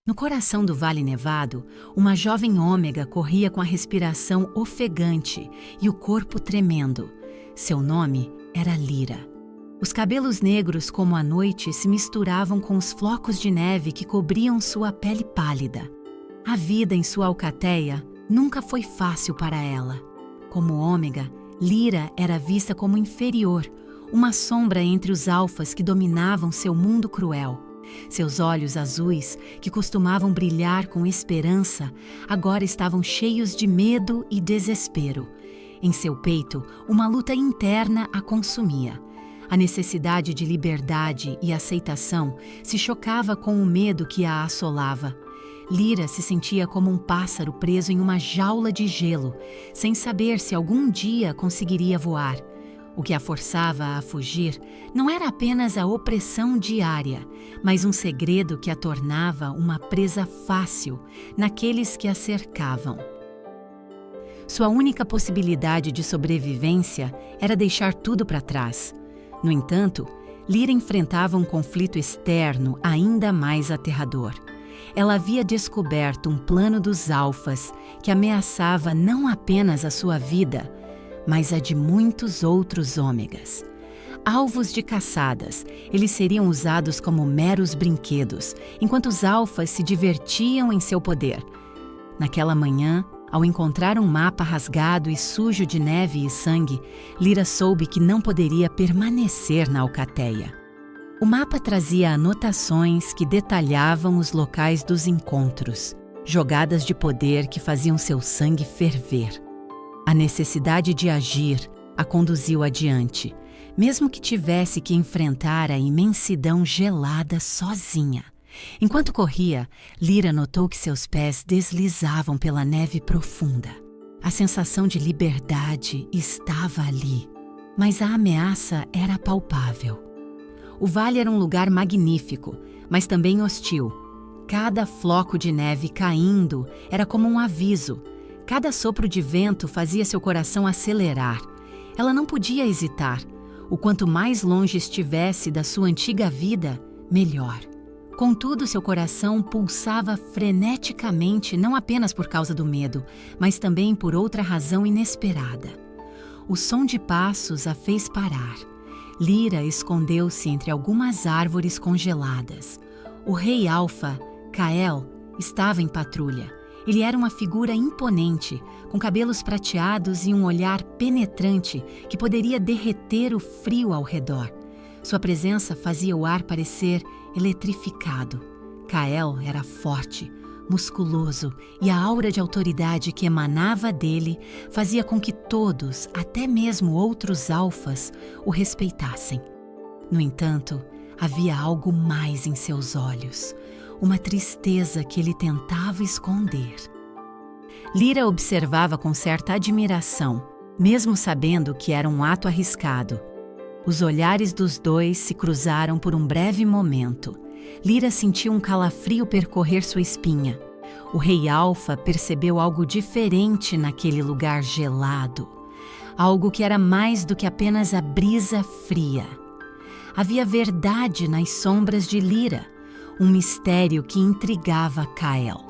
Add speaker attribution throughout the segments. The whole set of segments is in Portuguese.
Speaker 1: No coração do Vale Nevado, uma jovem ômega corria com a respiração ofegante e o corpo tremendo. Seu nome era Lyra. Os cabelos negros como a noite se misturavam com os flocos de neve que cobriam sua pele pálida. A vida em sua alcateia nunca foi fácil para ela. Como ômega, Lyra era vista como inferior, uma sombra entre os alfas que dominavam seu mundo cruel. Seus olhos azuis, que costumavam brilhar com esperança, agora estavam cheios de medo e desespero. Em seu peito, uma luta interna a consumia. A necessidade de liberdade e aceitação se chocava com o medo que a assolava. Lyra se sentia como um pássaro preso em uma jaula de gelo, sem saber se algum dia conseguiria voar. O que a forçava a fugir não era apenas a opressão diária, mas um segredo que a tornava uma presa fácil naqueles que a cercavam. Sua única possibilidade de sobrevivência era deixar tudo para trás. No entanto, Lyra enfrentava um conflito externo ainda mais aterrador. Ela havia descoberto um plano dos alfas que ameaçava não apenas a sua vida, mas a de muitos outros ômegas. Alvos de caçadas, eles seriam usados como meros brinquedos, enquanto os alfas se divertiam em seu poder. Naquela manhã, ao encontrar um mapa rasgado e sujo de neve e sangue, Lyra soube que não poderia permanecer na alcateia. O mapa trazia anotações que detalhavam os locais dos encontros, jogadas de poder que faziam seu sangue ferver. A necessidade de agir a conduziu adiante, mesmo que tivesse que enfrentar a imensidão gelada sozinha. Enquanto corria, Lyra notou que seus pés deslizavam pela neve profunda. A sensação de liberdade estava ali, mas a ameaça era palpável. O vale era um lugar magnífico, mas também hostil. Cada floco de neve caindo era como um aviso. Cada sopro de vento fazia seu coração acelerar. Ela não podia hesitar. O quanto mais longe estivesse da sua antiga vida, melhor. Contudo, seu coração pulsava freneticamente não apenas por causa do medo, mas também por outra razão inesperada. O som de passos a fez parar. Lyra escondeu-se entre algumas árvores congeladas. O rei alfa, Kael, estava em patrulha. Ele era uma figura imponente, com cabelos prateados e um olhar penetrante que poderia derreter o frio ao redor. Sua presença fazia o ar parecer eletrificado. Kael era forte, musculoso, e a aura de autoridade que emanava dele fazia com que todos, até mesmo outros alfas, o respeitassem. No entanto, havia algo mais em seus olhos, uma tristeza que ele tentava esconder. Lyra observava com certa admiração, mesmo sabendo que era um ato arriscado. Os olhares dos dois se cruzaram por um breve momento. Lyra sentiu um calafrio percorrer sua espinha. O rei alfa percebeu algo diferente naquele lugar gelado. Algo que era mais do que apenas a brisa fria. Havia verdade nas sombras de Lyra, um mistério que intrigava Kael.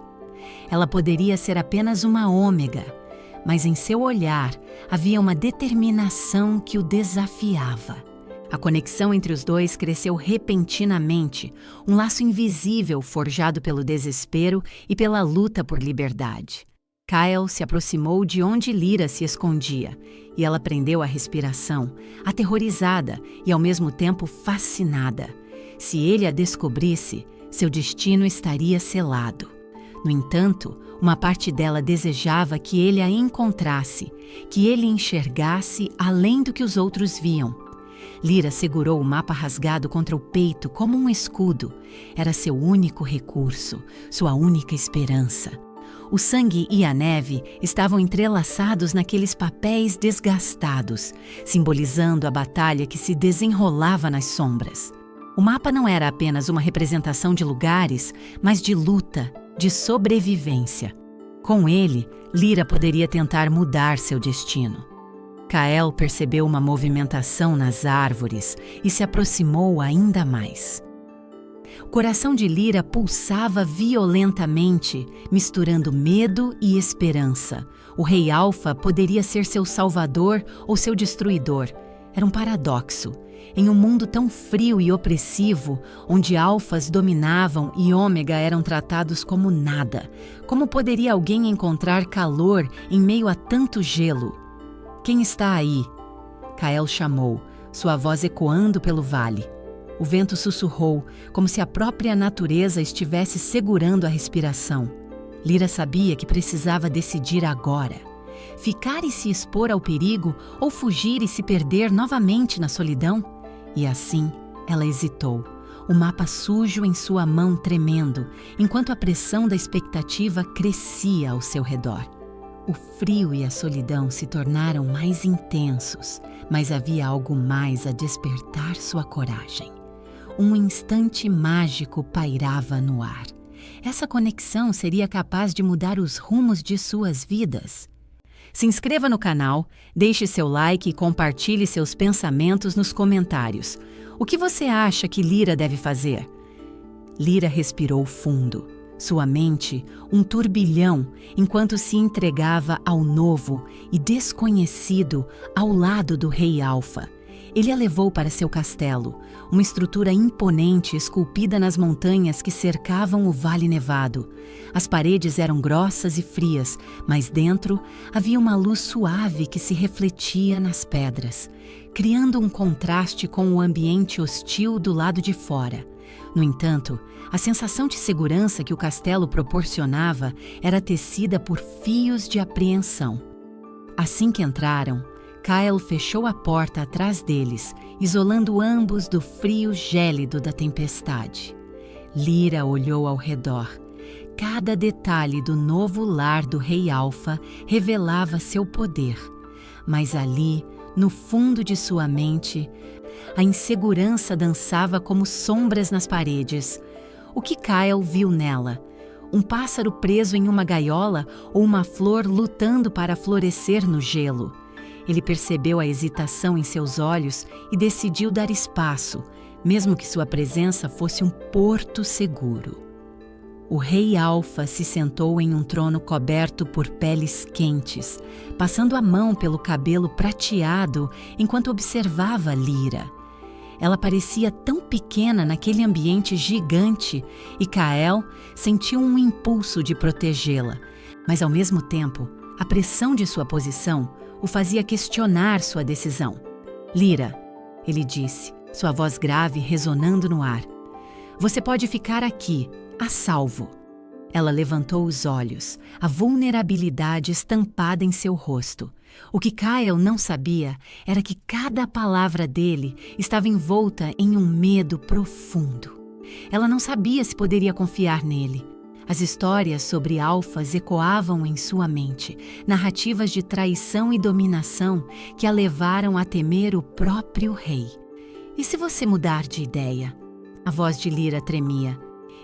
Speaker 1: Ela poderia ser apenas uma ômega, mas em seu olhar havia uma determinação que o desafiava. A conexão entre os dois cresceu repentinamente, um laço invisível forjado pelo desespero e pela luta por liberdade. Kael se aproximou de onde Lyra se escondia, e ela prendeu a respiração, aterrorizada e ao mesmo tempo fascinada. Se ele a descobrisse, seu destino estaria selado. No entanto, uma parte dela desejava que ele a encontrasse, que ele enxergasse além do que os outros viam. Lyra segurou o mapa rasgado contra o peito como um escudo. Era seu único recurso, sua única esperança. O sangue e a neve estavam entrelaçados naqueles papéis desgastados, simbolizando a batalha que se desenrolava nas sombras. O mapa não era apenas uma representação de lugares, mas de luta, de sobrevivência. Com ele, Lyra poderia tentar mudar seu destino. Kael percebeu uma movimentação nas árvores e se aproximou ainda mais. O coração de Lyra pulsava violentamente, misturando medo e esperança. O rei Alfa poderia ser seu salvador ou seu destruidor. Era um paradoxo. Em um mundo tão frio e opressivo, onde alfas dominavam e ômega eram tratados como nada, como poderia alguém encontrar calor em meio a tanto gelo? Quem está aí? Kael chamou, sua voz ecoando pelo vale. O vento sussurrou, como se a própria natureza estivesse segurando a respiração. Lyra sabia que precisava decidir agora. Ficar e se expor ao perigo ou fugir e se perder novamente na solidão? E assim, ela hesitou, o mapa sujo em sua mão tremendo, enquanto a pressão da expectativa crescia ao seu redor. O frio e a solidão se tornaram mais intensos, mas havia algo mais a despertar sua coragem. Um instante mágico pairava no ar. Essa conexão seria capaz de mudar os rumos de suas vidas. Se inscreva no canal, deixe seu like e compartilhe seus pensamentos nos comentários. O que você acha que Lyra deve fazer? Lyra respirou fundo. Sua mente, um turbilhão, enquanto se entregava ao novo e desconhecido ao lado do rei Alfa. Ele a levou para seu castelo, uma estrutura imponente esculpida nas montanhas que cercavam o Vale Nevado. As paredes eram grossas e frias, mas dentro havia uma luz suave que se refletia nas pedras, criando um contraste com o ambiente hostil do lado de fora. No entanto, a sensação de segurança que o castelo proporcionava era tecida por fios de apreensão. Assim que entraram, Kael fechou a porta atrás deles, isolando ambos do frio gélido da tempestade. Lyra olhou ao redor. Cada detalhe do novo lar do rei Alfa revelava seu poder. Mas ali, no fundo de sua mente, a insegurança dançava como sombras nas paredes. O que Kael viu nela? Um pássaro preso em uma gaiola ou uma flor lutando para florescer no gelo? Ele percebeu a hesitação em seus olhos e decidiu dar espaço, mesmo que sua presença fosse um porto seguro. O rei Alfa se sentou em um trono coberto por peles quentes, passando a mão pelo cabelo prateado enquanto observava Lyra. Ela parecia tão pequena naquele ambiente gigante e Kael sentiu um impulso de protegê-la, mas ao mesmo tempo, a pressão de sua posição o fazia questionar sua decisão. Lyra, ele disse, sua voz grave ressonando no ar. Você pode ficar aqui, a salvo. Ela levantou os olhos, a vulnerabilidade estampada em seu rosto. O que Kael não sabia era que cada palavra dele estava envolta em um medo profundo. Ela não sabia se poderia confiar nele. As histórias sobre alfas ecoavam em sua mente, narrativas de traição e dominação que a levaram a temer o próprio rei. E se você mudar de ideia? A voz de Lyra tremia.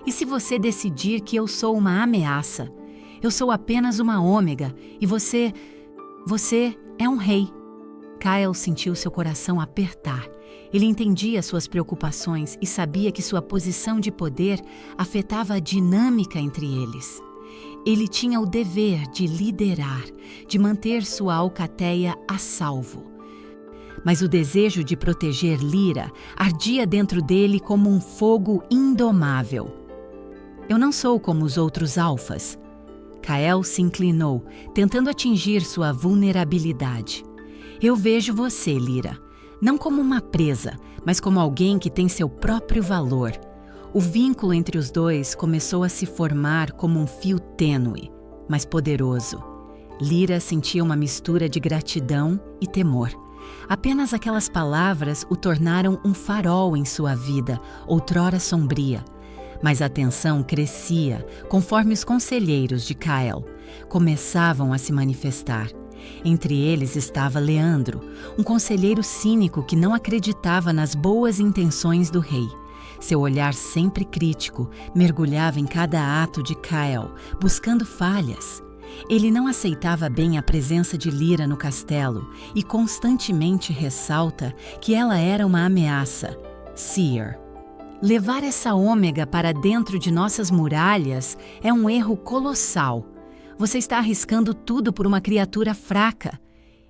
Speaker 1: E se você decidir que eu sou uma ameaça? Eu sou apenas uma ômega e você é um rei. Kael sentiu seu coração apertar. Ele entendia suas preocupações e sabia que sua posição de poder afetava a dinâmica entre eles. Ele tinha o dever de liderar, de manter sua alcateia a salvo. Mas o desejo de proteger Lyra ardia dentro dele como um fogo indomável. Eu não sou como os outros alfas. Kael se inclinou, tentando atingir sua vulnerabilidade. Eu vejo você, Lyra, não como uma presa, mas como alguém que tem seu próprio valor. O vínculo entre os dois começou a se formar como um fio tênue, mas poderoso. Lyra sentia uma mistura de gratidão e temor. Apenas aquelas palavras o tornaram um farol em sua vida, outrora sombria. Mas a tensão crescia conforme os conselheiros de Kael começavam a se manifestar. Entre eles estava Leandro, um conselheiro cínico que não acreditava nas boas intenções do rei. Seu olhar sempre crítico mergulhava em cada ato de Kael, buscando falhas. Ele não aceitava bem a presença de Lyra no castelo e constantemente ressalta que ela era uma ameaça. Seer. Levar essa ômega para dentro de nossas muralhas é um erro colossal. Você está arriscando tudo por uma criatura fraca.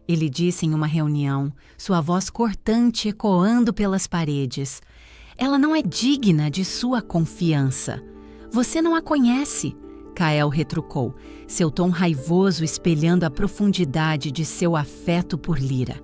Speaker 1: Ele disse em uma reunião, sua voz cortante ecoando pelas paredes. Ela não é digna de sua confiança. Você não a conhece, Kael retrucou, seu tom raivoso espelhando a profundidade de seu afeto por Lyra.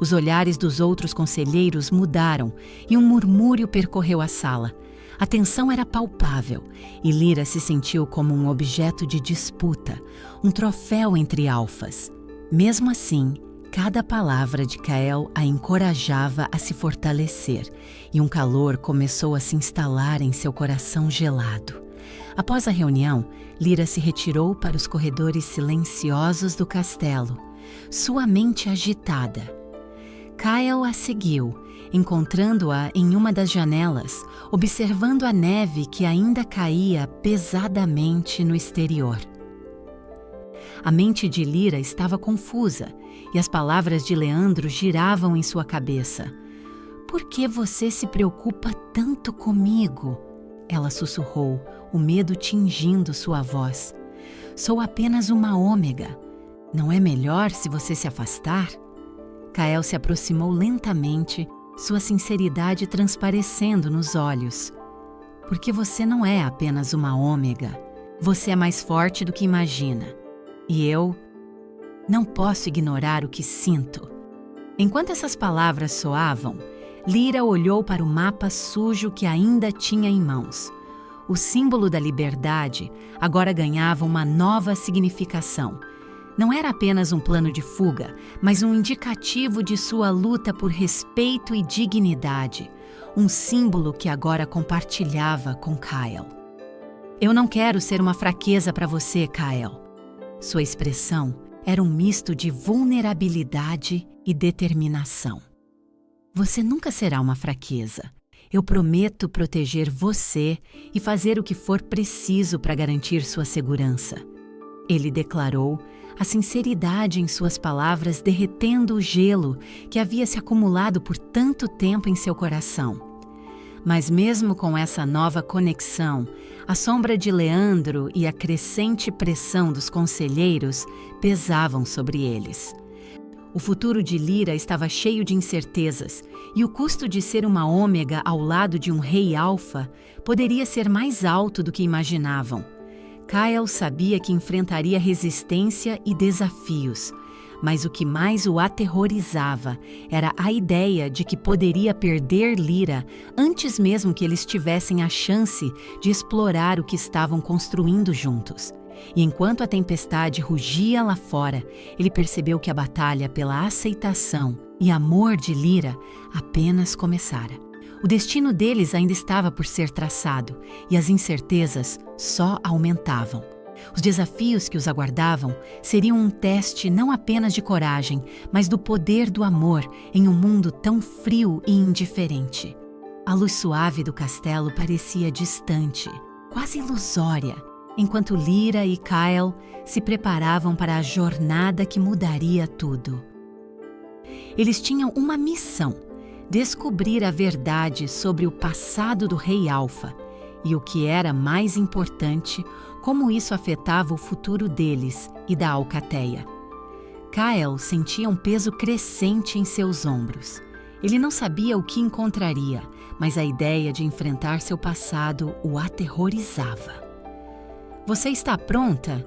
Speaker 1: Os olhares dos outros conselheiros mudaram e um murmúrio percorreu a sala. A tensão era palpável e Lyra se sentiu como um objeto de disputa, um troféu entre alfas. Mesmo assim, cada palavra de Kael a encorajava a se fortalecer e um calor começou a se instalar em seu coração gelado. Após a reunião, Lyra se retirou para os corredores silenciosos do castelo, sua mente agitada. Kael a seguiu, encontrando-a em uma das janelas, observando a neve que ainda caía pesadamente no exterior. A mente de Lyra estava confusa e as palavras de Leandro giravam em sua cabeça. "Por que você se preocupa tanto comigo?" Ela sussurrou, o medo tingindo sua voz. "Sou apenas uma ômega. Não é melhor se você se afastar?" Kael se aproximou lentamente, sua sinceridade transparecendo nos olhos. "Porque você não é apenas uma ômega. Você é mais forte do que imagina. E eu não posso ignorar o que sinto." Enquanto essas palavras soavam, Lyra olhou para o mapa sujo que ainda tinha em mãos. O símbolo da liberdade agora ganhava uma nova significação. Não era apenas um plano de fuga, mas um indicativo de sua luta por respeito e dignidade, um símbolo que agora compartilhava com Kael. "Eu não quero ser uma fraqueza para você, Kael." Sua expressão era um misto de vulnerabilidade e determinação. "Você nunca será uma fraqueza. Eu prometo proteger você e fazer o que for preciso para garantir sua segurança." Ele declarou, a sinceridade em suas palavras derretendo o gelo que havia se acumulado por tanto tempo em seu coração. Mas mesmo com essa nova conexão, a sombra de Leandro e a crescente pressão dos conselheiros pesavam sobre eles. O futuro de Lyra estava cheio de incertezas, e o custo de ser uma ômega ao lado de um rei alfa poderia ser mais alto do que imaginavam. Kael sabia que enfrentaria resistência e desafios, mas o que mais o aterrorizava era a ideia de que poderia perder Lyra antes mesmo que eles tivessem a chance de explorar o que estavam construindo juntos. E enquanto a tempestade rugia lá fora, ele percebeu que a batalha pela aceitação e amor de Lyra apenas começara. O destino deles ainda estava por ser traçado, e as incertezas só aumentavam. Os desafios que os aguardavam seriam um teste não apenas de coragem, mas do poder do amor em um mundo tão frio e indiferente. A luz suave do castelo parecia distante, quase ilusória, enquanto Lyra e Kael se preparavam para a jornada que mudaria tudo. Eles tinham uma missão: descobrir a verdade sobre o passado do Rei Alfa e, o que era mais importante, como isso afetava o futuro deles e da Alcateia. Kael sentia um peso crescente em seus ombros. Ele não sabia o que encontraria, mas a ideia de enfrentar seu passado o aterrorizava. "Você está pronta?"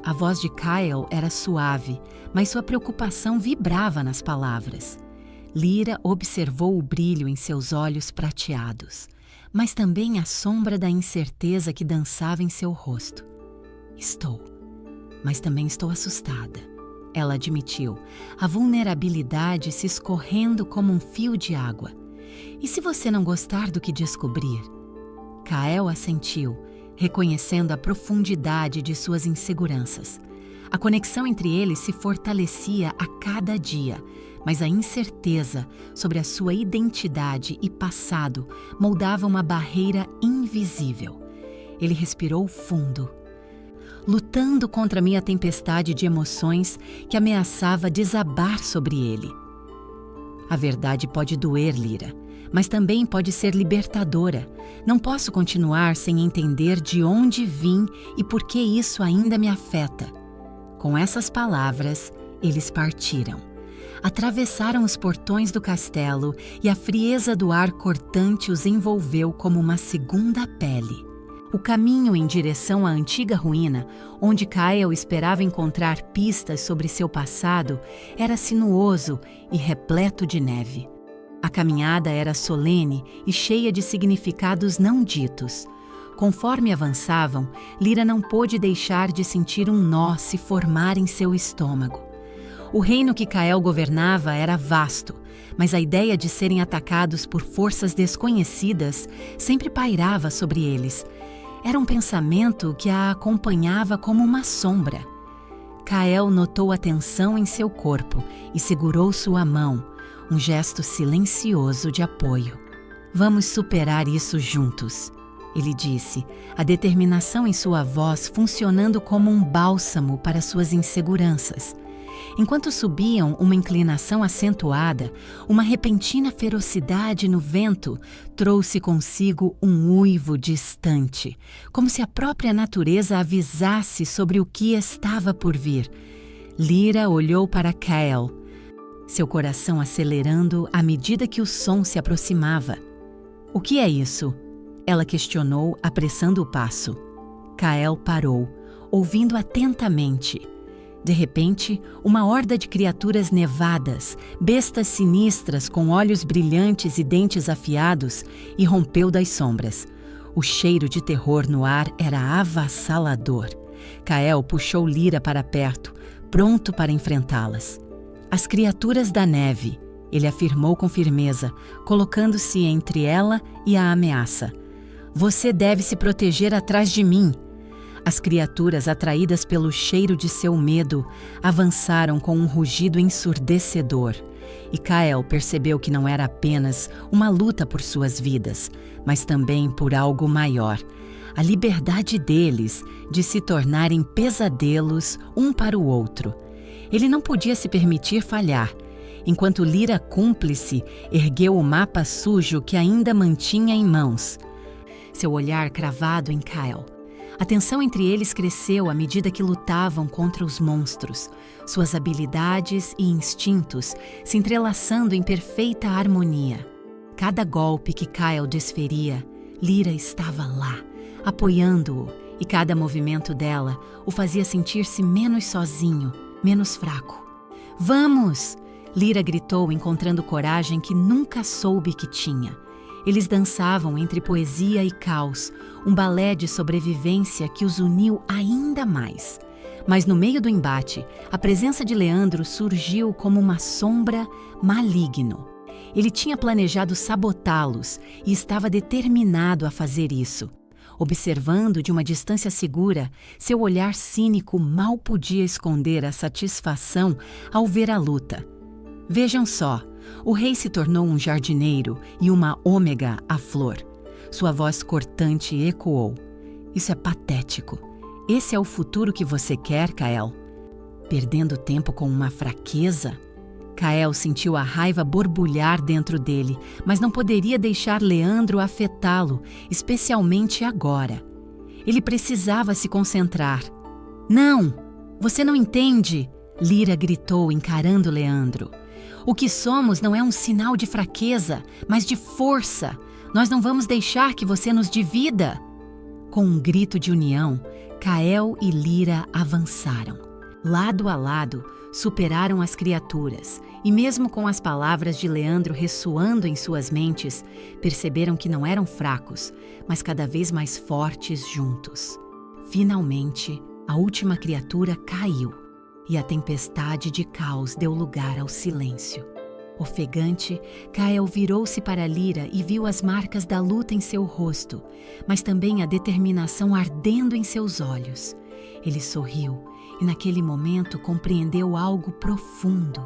Speaker 1: A voz de Kael era suave, mas sua preocupação vibrava nas palavras. Lyra observou o brilho em seus olhos prateados, mas também a sombra da incerteza que dançava em seu rosto. "Estou, mas também estou assustada," ela admitiu, a vulnerabilidade se escorrendo como um fio de água. "E se você não gostar do que descobrir?" Kael assentiu, reconhecendo a profundidade de suas inseguranças. A conexão entre eles se fortalecia a cada dia, mas a incerteza sobre a sua identidade e passado moldava uma barreira invisível. Ele respirou fundo. "Lutando contra minha tempestade de emoções que ameaçava desabar sobre ele." "A verdade pode doer, Lyra, mas também pode ser libertadora. Não posso continuar sem entender de onde vim e por que isso ainda me afeta. Com essas palavras, eles partiram. Atravessaram os portões do castelo e a frieza do ar cortante os envolveu como uma segunda pele. O caminho em direção à antiga ruína, onde Kael esperava encontrar pistas sobre seu passado, era sinuoso e repleto de neve. A caminhada era solene e cheia de significados não ditos. Conforme avançavam, Lyra não pôde deixar de sentir um nó se formar em seu estômago. O reino que Kael governava era vasto, mas a ideia de serem atacados por forças desconhecidas sempre pairava sobre eles. Era um pensamento que a acompanhava como uma sombra. Kael notou a tensão em seu corpo e segurou sua mão, um gesto silencioso de apoio. "Vamos superar isso juntos", ele disse, a determinação em sua voz funcionando como um bálsamo para suas inseguranças. Enquanto subiam uma inclinação acentuada, uma repentina ferocidade no vento trouxe consigo um uivo distante, como se a própria natureza avisasse sobre o que estava por vir. Lyra olhou para Kael, seu coração acelerando à medida que o som se aproximava. "O que é isso?" ela questionou, apressando o passo. Kael parou, ouvindo atentamente. De repente, uma horda de criaturas nevadas, bestas sinistras com olhos brilhantes e dentes afiados, irrompeu das sombras. O cheiro de terror no ar era avassalador. Kael puxou Lyra para perto, pronto para enfrentá-las. "As criaturas da neve", ele afirmou com firmeza, colocando-se entre ela e a ameaça. "Você deve se proteger atrás de mim." As criaturas, atraídas pelo cheiro de seu medo, avançaram com um rugido ensurdecedor. E Kael percebeu que não era apenas uma luta por suas vidas, mas também por algo maior. A liberdade deles de se tornarem pesadelos um para o outro. Ele não podia se permitir falhar. Enquanto Lyra cúmplice ergueu o mapa sujo que ainda mantinha em mãos. Seu olhar cravado em Kael. A tensão entre eles cresceu à medida que lutavam contra os monstros, suas habilidades e instintos se entrelaçando em perfeita harmonia. Cada golpe que Kael desferia, Lyra estava lá, apoiando-o, e cada movimento dela o fazia sentir-se menos sozinho, menos fraco. "Vamos!" Lyra gritou, encontrando coragem que nunca soube que tinha. Eles dançavam entre poesia e caos, um balé de sobrevivência que os uniu ainda mais. Mas no meio do embate, a presença de Leandro surgiu como uma sombra maligno. Ele tinha planejado sabotá-los e estava determinado a fazer isso. Observando de uma distância segura, seu olhar cínico mal podia esconder a satisfação ao ver a luta. Vejam só, o rei se tornou um jardineiro e uma ômega à flor. Sua voz cortante ecoou. Isso é patético. Esse é o futuro que você quer, Kael? Perdendo tempo com uma fraqueza? Kael sentiu a raiva borbulhar dentro dele, mas não poderia deixar Leandro afetá-lo, especialmente agora. Ele precisava se concentrar. Não! Você não entende! Lyra gritou, encarando Leandro. O que somos não é um sinal de fraqueza, mas de força. Nós não vamos deixar que você nos divida. Com um grito de união, Kael e Lyra avançaram. Lado a lado, superaram as criaturas, e mesmo com as palavras de Leandro ressoando em suas mentes, perceberam que não eram fracos, mas cada vez mais fortes juntos. Finalmente, a última criatura caiu, e a tempestade de caos deu lugar ao silêncio. Ofegante, Kael virou-se para Lyra e viu as marcas da luta em seu rosto, mas também a determinação ardendo em seus olhos. Ele sorriu e naquele momento compreendeu algo profundo.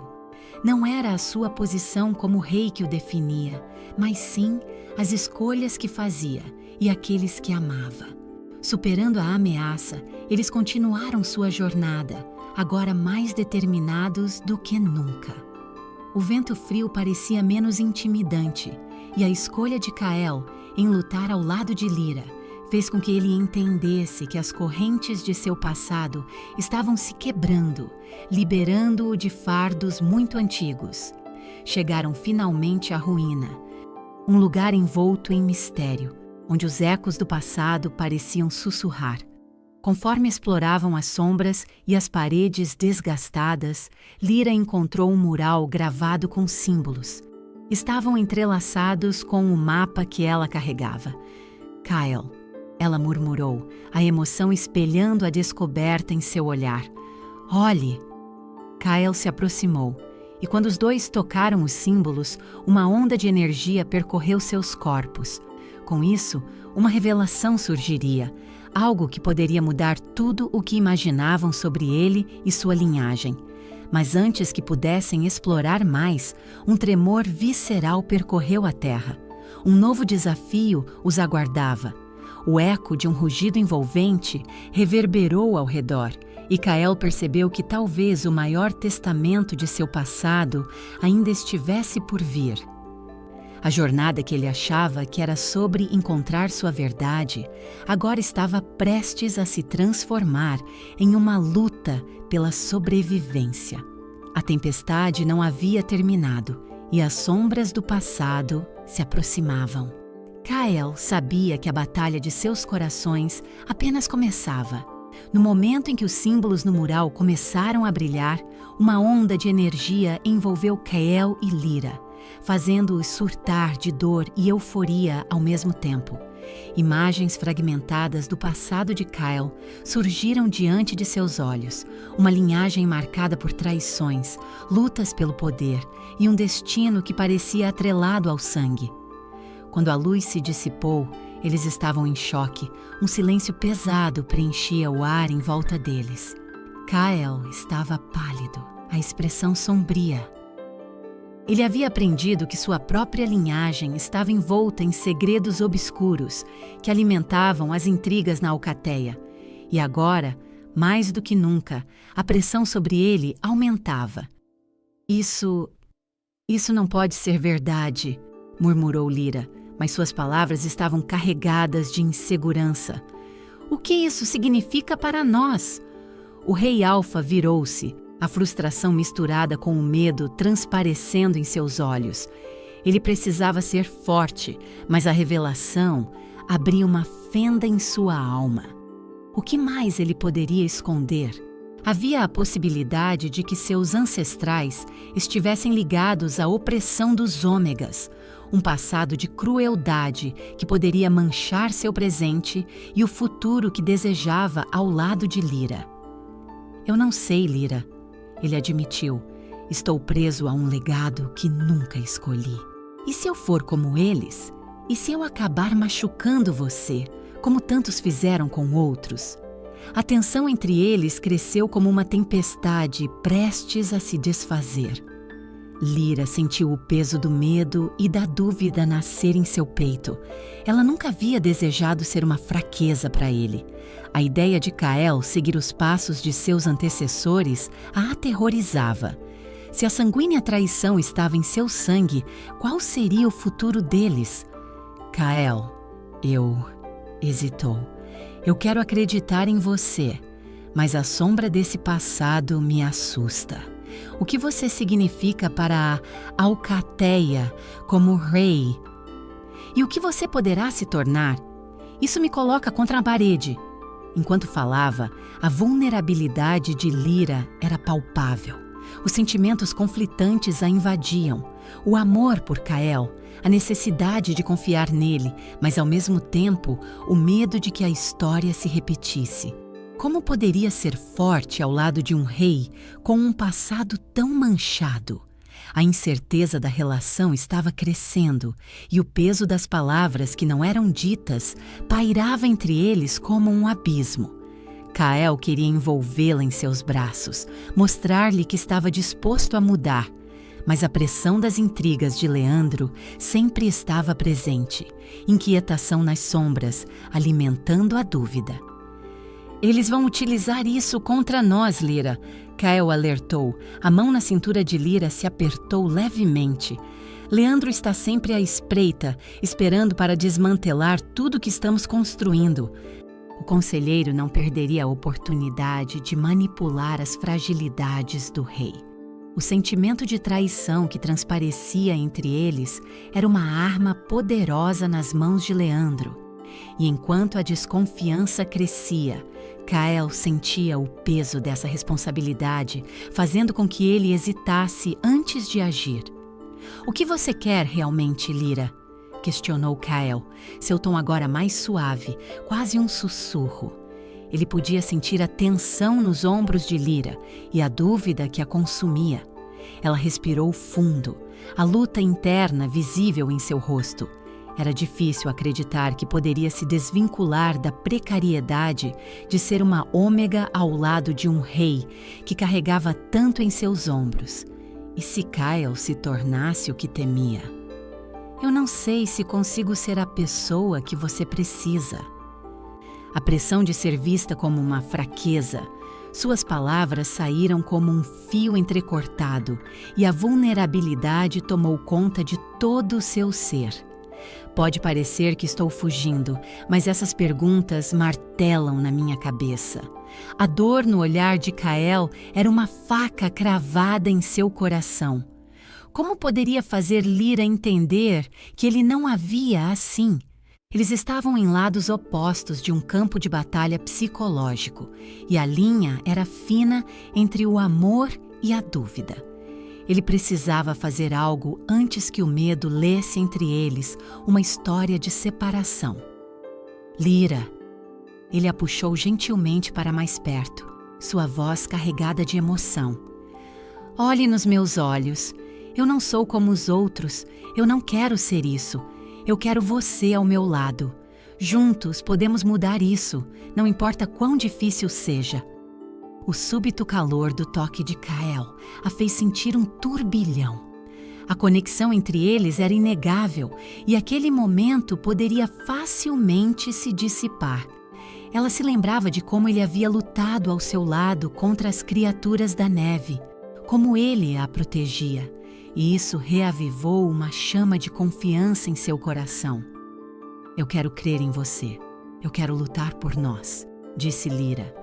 Speaker 1: Não era a sua posição como rei que o definia, mas sim as escolhas que fazia e aqueles que amava. Superando a ameaça, eles continuaram sua jornada, agora mais determinados do que nunca. O vento frio parecia menos intimidante, e a escolha de Kael em lutar ao lado de Lyra fez com que ele entendesse que as correntes de seu passado estavam se quebrando, liberando-o de fardos muito antigos. Chegaram finalmente à ruína, um lugar envolto em mistério, onde os ecos do passado pareciam sussurrar. Conforme exploravam as sombras e as paredes desgastadas, Lyra encontrou um mural gravado com símbolos. Estavam entrelaçados com o mapa que ela carregava. Kael, ela murmurou, a emoção espelhando a descoberta em seu olhar. Olhe! Kael se aproximou, e quando os dois tocaram os símbolos, uma onda de energia percorreu seus corpos. Com isso, uma revelação surgiria, algo que poderia mudar tudo o que imaginavam sobre ele e sua linhagem. Mas antes que pudessem explorar mais, um tremor visceral percorreu a terra. Um novo desafio os aguardava. O eco de um rugido envolvente reverberou ao redor, e Kael percebeu que talvez o maior testamento de seu passado ainda estivesse por vir. A jornada que ele achava que era sobre encontrar sua verdade, agora estava prestes a se transformar em uma luta pela sobrevivência. A tempestade não havia terminado e as sombras do passado se aproximavam. Kael sabia que a batalha de seus corações apenas começava. No momento em que os símbolos no mural começaram a brilhar, uma onda de energia envolveu Kael e Lyra, fazendo-os surtar de dor e euforia ao mesmo tempo. Imagens fragmentadas do passado de Kael surgiram diante de seus olhos, uma linhagem marcada por traições, lutas pelo poder e um destino que parecia atrelado ao sangue. Quando a luz se dissipou, eles estavam em choque. Um silêncio pesado preenchia o ar em volta deles. Kael estava pálido, a expressão sombria. Ele havia aprendido que sua própria linhagem estava envolta em segredos obscuros que alimentavam as intrigas na Alcateia. E agora, mais do que nunca, a pressão sobre ele aumentava. Isso não pode ser verdade, murmurou Lyra, mas suas palavras estavam carregadas de insegurança. O que isso significa para nós? O rei Alfa virou-se, a frustração misturada com o medo transparecendo em seus olhos. Ele precisava ser forte, mas a revelação abria uma fenda em sua alma. O que mais ele poderia esconder? Havia a possibilidade de que seus ancestrais estivessem ligados à opressão dos ômegas, um passado de crueldade que poderia manchar seu presente e o futuro que desejava ao lado de Lyra. Eu não sei, Lyra, ele admitiu. Estou preso a um legado que nunca escolhi. E se eu for como eles? E se eu acabar machucando você, como tantos fizeram com outros? A tensão entre eles cresceu como uma tempestade prestes a se desfazer. Lyra sentiu o peso do medo e da dúvida nascer em seu peito. Ela nunca havia desejado ser uma fraqueza para ele. A ideia de Kael seguir os passos de seus antecessores a aterrorizava. Se a sanguínea traição estava em seu sangue, qual seria o futuro deles? Kael, hesitou. Eu quero acreditar em você, mas a sombra desse passado me assusta. O que você significa para a Alcateia como rei? E o que você poderá se tornar? Isso me coloca contra a parede. Enquanto falava, a vulnerabilidade de Lyra era palpável. Os sentimentos conflitantes a invadiam. O amor por Kael, a necessidade de confiar nele, mas ao mesmo tempo o medo de que a história se repetisse. Como poderia ser forte ao lado de um rei com um passado tão manchado? A incerteza da relação estava crescendo e o peso das palavras que não eram ditas pairava entre eles como um abismo. Kael queria envolvê-la em seus braços, mostrar-lhe que estava disposto a mudar, mas a pressão das intrigas de Leandro sempre estava presente, inquietação nas sombras, alimentando a dúvida. Eles vão utilizar isso contra nós, Lyra. Kael alertou. A mão na cintura de Lyra se apertou levemente. Leandro está sempre à espreita, esperando para desmantelar tudo que estamos construindo. O conselheiro não perderia a oportunidade de manipular as fragilidades do rei. O sentimento de traição que transparecia entre eles era uma arma poderosa nas mãos de Leandro. E enquanto a desconfiança crescia, Kael sentia o peso dessa responsabilidade, fazendo com que ele hesitasse antes de agir. "O que você quer realmente, Lyra?" questionou Kael, seu tom agora mais suave, quase um sussurro. Ele podia sentir a tensão nos ombros de Lyra e a dúvida que a consumia. Ela respirou fundo, a luta interna visível em seu rosto. Era difícil acreditar que poderia se desvincular da precariedade de ser uma ômega ao lado de um rei que carregava tanto em seus ombros. E se Kael se tornasse o que temia? "Eu não sei se consigo ser a pessoa que você precisa." A pressão de ser vista como uma fraqueza. Suas palavras saíram como um fio entrecortado e a vulnerabilidade tomou conta de todo o seu ser. "Pode parecer que estou fugindo, mas essas perguntas martelam na minha cabeça." A dor no olhar de Kael era uma faca cravada em seu coração. Como poderia fazer Lyra entender que ele não a via assim? Eles estavam em lados opostos de um campo de batalha psicológico, e a linha era fina entre o amor e a dúvida. Ele precisava fazer algo antes que o medo lesse entre eles uma história de separação. "Lyra." Ele a puxou gentilmente para mais perto, sua voz carregada de emoção. "Olhe nos meus olhos. Eu não sou como os outros. Eu não quero ser isso. Eu quero você ao meu lado. Juntos podemos mudar isso, não importa quão difícil seja." O súbito calor do toque de Kael a fez sentir um turbilhão. A conexão entre eles era inegável e aquele momento poderia facilmente se dissipar. Ela se lembrava de como ele havia lutado ao seu lado contra as criaturas da neve, como ele a protegia, e isso reavivou uma chama de confiança em seu coração. "Eu quero crer em você. Eu quero lutar por nós", disse Lyra.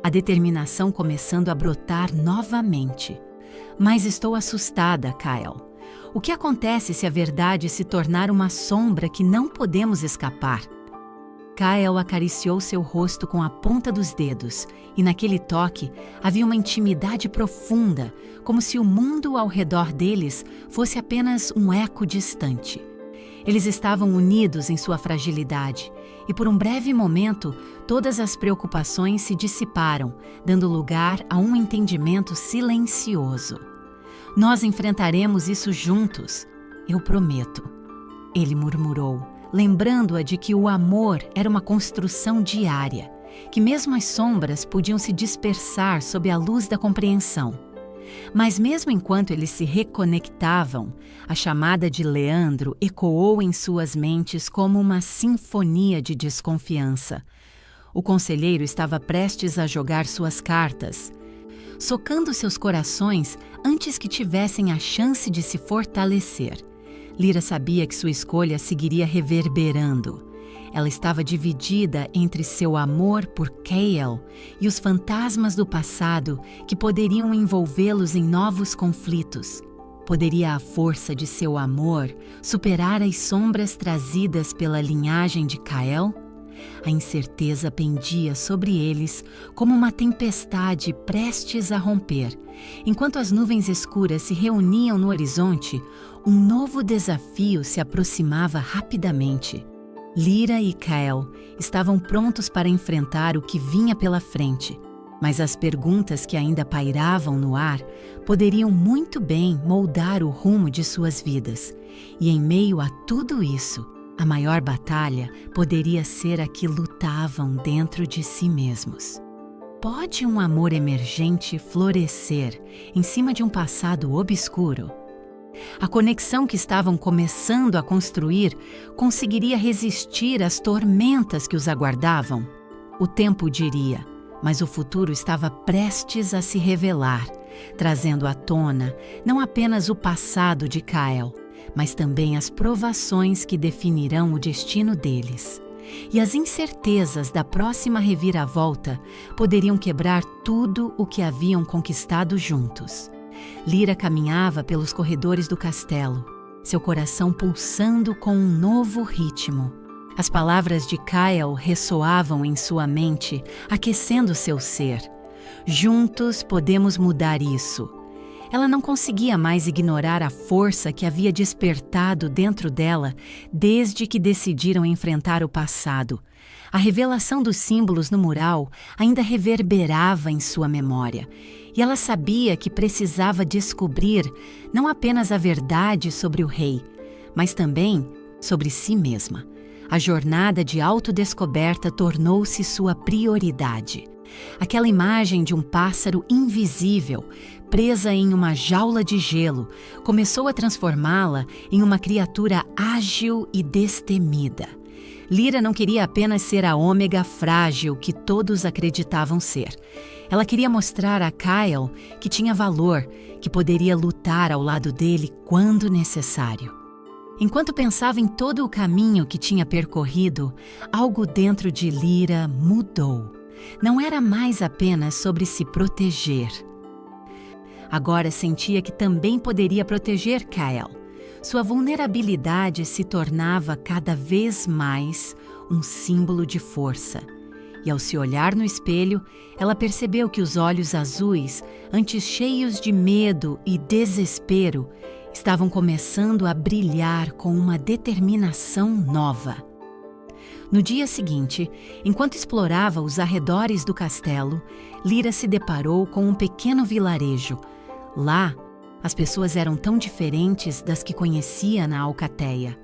Speaker 1: A determinação começando a brotar novamente. "Mas estou assustada, Kael. O que acontece se a verdade se tornar uma sombra que não podemos escapar?" Kael acariciou seu rosto com a ponta dos dedos, e naquele toque havia uma intimidade profunda, como se o mundo ao redor deles fosse apenas um eco distante. Eles estavam unidos em sua fragilidade, e por um breve momento todas as preocupações se dissiparam, dando lugar a um entendimento silencioso. "Nós enfrentaremos isso juntos, eu prometo", ele murmurou, lembrando-a de que o amor era uma construção diária, que mesmo as sombras podiam se dispersar sob a luz da compreensão. Mas mesmo enquanto eles se reconectavam, a chamada de Leandro ecoou em suas mentes como uma sinfonia de desconfiança. O conselheiro estava prestes a jogar suas cartas, socando seus corações antes que tivessem a chance de se fortalecer. Lyra sabia que sua escolha seguiria reverberando. Ela estava dividida entre seu amor por Kael e os fantasmas do passado que poderiam envolvê-los em novos conflitos. Poderia a força de seu amor superar as sombras trazidas pela linhagem de Kael? A incerteza pendia sobre eles como uma tempestade prestes a romper. Enquanto as nuvens escuras se reuniam no horizonte, um novo desafio se aproximava rapidamente. Lyra e Kael estavam prontos para enfrentar o que vinha pela frente, mas as perguntas que ainda pairavam no ar poderiam muito bem moldar o rumo de suas vidas. E em meio a tudo isso, a maior batalha poderia ser a que lutavam dentro de si mesmos. Pode um amor emergente florescer em cima de um passado obscuro? A conexão que estavam começando a construir conseguiria resistir às tormentas que os aguardavam? O tempo diria, mas o futuro estava prestes a se revelar, trazendo à tona não apenas o passado de Kyle, mas também as provações que definirão o destino deles. E as incertezas da próxima reviravolta poderiam quebrar tudo o que haviam conquistado juntos. Lyra caminhava pelos corredores do castelo, seu coração pulsando com um novo ritmo. As palavras de Kyle ressoavam em sua mente, aquecendo seu ser. Juntos podemos mudar isso. Ela não conseguia mais ignorar a força que havia despertado dentro dela desde que decidiram enfrentar o passado. A revelação dos símbolos no mural ainda reverberava em sua memória, e ela sabia que precisava descobrir não apenas a verdade sobre o rei, mas também sobre si mesma. A jornada de autodescoberta tornou-se sua prioridade. Aquela imagem de um pássaro invisível, presa em uma jaula de gelo, começou a transformá-la em uma criatura ágil e destemida. Lyra não queria apenas ser a ômega frágil que todos acreditavam ser. Ela queria mostrar a Kyle que tinha valor, que poderia lutar ao lado dele quando necessário. Enquanto pensava em todo o caminho que tinha percorrido, algo dentro de Lyra mudou. Não era mais apenas sobre se proteger. Agora sentia que também poderia proteger Kyle. Sua vulnerabilidade se tornava cada vez mais um símbolo de força. E ao se olhar no espelho, ela percebeu que os olhos azuis, antes cheios de medo e desespero, estavam começando a brilhar com uma determinação nova. No dia seguinte, enquanto explorava os arredores do castelo, Lyra se deparou com um pequeno vilarejo. Lá, as pessoas eram tão diferentes das que conhecia na Alcateia.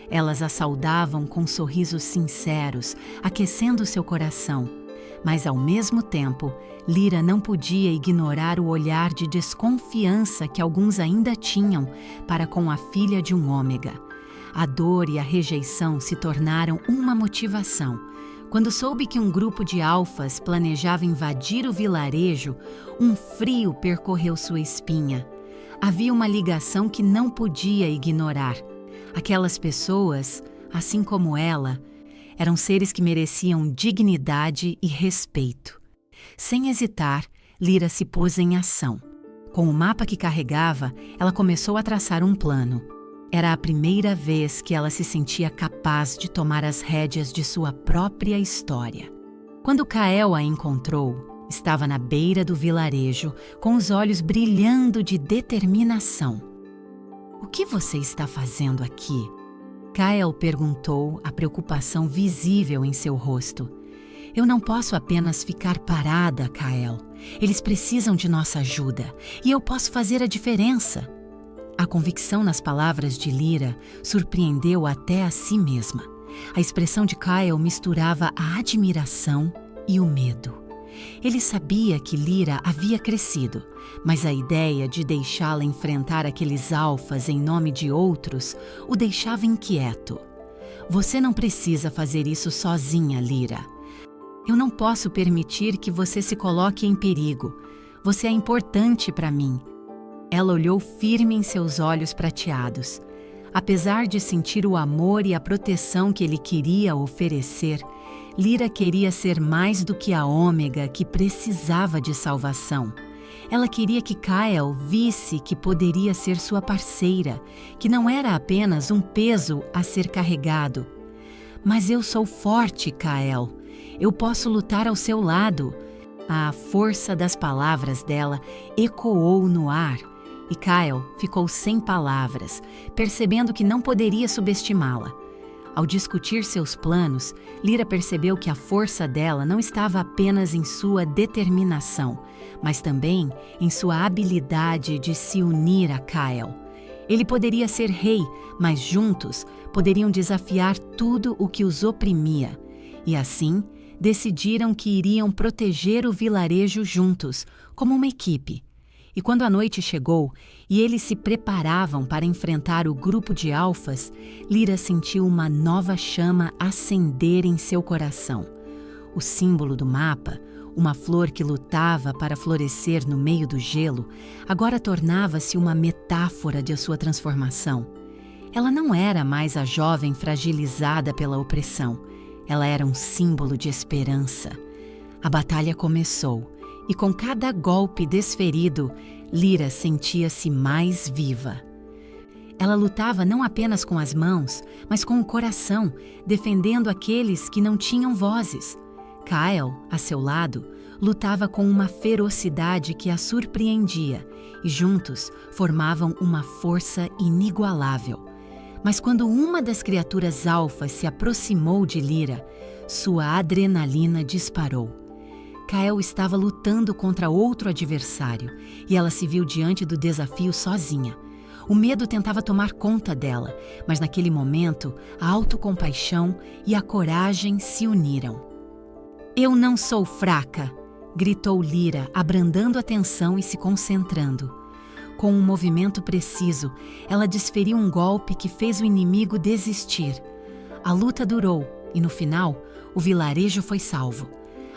Speaker 1: Elas a saudavam com sorrisos sinceros, aquecendo seu coração. Mas, ao mesmo tempo, Lyra não podia ignorar o olhar de desconfiança que alguns ainda tinham para com a filha de um ômega. A dor e a rejeição se tornaram uma motivação. Quando soube que um grupo de alfas planejava invadir o vilarejo, um frio percorreu sua espinha. Havia uma ligação que não podia ignorar. Aquelas pessoas, assim como ela, eram seres que mereciam dignidade e respeito. Sem hesitar, Lyra se pôs em ação. Com o mapa que carregava, ela começou a traçar um plano. Era a primeira vez que ela se sentia capaz de tomar as rédeas de sua própria história. Quando Kyle a encontrou, estava na beira do vilarejo, com os olhos brilhando de determinação. "O que você está fazendo aqui?" Kyle perguntou, a preocupação visível em seu rosto. "Eu não posso apenas ficar parada, Kyle. Eles precisam de nossa ajuda, e eu posso fazer a diferença." A convicção nas palavras de Lyra surpreendeu até a si mesma. A expressão de Kyle misturava a admiração e o medo. Ele sabia que Lyra havia crescido, mas a ideia de deixá-la enfrentar aqueles alfas em nome de outros o deixava inquieto. "Você não precisa fazer isso sozinha, Lyra. Eu não posso permitir que você se coloque em perigo. Você é importante para mim." Ela olhou firme em seus olhos prateados. Apesar de sentir o amor e a proteção que ele queria oferecer, Lyra queria ser mais do que a ômega que precisava de salvação. Ela queria que Kyle visse que poderia ser sua parceira, que não era apenas um peso a ser carregado. "Mas eu sou forte, Kyle. Eu posso lutar ao seu lado." A força das palavras dela ecoou no ar. E Kyle ficou sem palavras, percebendo que não poderia subestimá-la. Ao discutir seus planos, Lyra percebeu que a força dela não estava apenas em sua determinação, mas também em sua habilidade de se unir a Kyle. Ele poderia ser rei, mas juntos poderiam desafiar tudo o que os oprimia. E assim, decidiram que iriam proteger o vilarejo juntos, como uma equipe. E quando a noite chegou e eles se preparavam para enfrentar o grupo de alfas, Lyra sentiu uma nova chama acender em seu coração. O símbolo do mapa, uma flor que lutava para florescer no meio do gelo, agora tornava-se uma metáfora de sua transformação. Ela não era mais a jovem fragilizada pela opressão. Ela era um símbolo de esperança. A batalha começou, e com cada golpe desferido, Lyra sentia-se mais viva. Ela lutava não apenas com as mãos, mas com o coração, defendendo aqueles que não tinham vozes. Kyle, a seu lado, lutava com uma ferocidade que a surpreendia, e juntos formavam uma força inigualável. Mas quando uma das criaturas alfas se aproximou de Lyra, sua adrenalina disparou. Kyle estava lutando contra outro adversário, e ela se viu diante do desafio sozinha. O medo tentava tomar conta dela, mas naquele momento, a autocompaixão e a coragem se uniram. "Eu não sou fraca!", gritou Lyra, abrandando a tensão e se concentrando. Com um movimento preciso, ela desferiu um golpe que fez o inimigo desistir. A luta durou e, no final, o vilarejo foi salvo.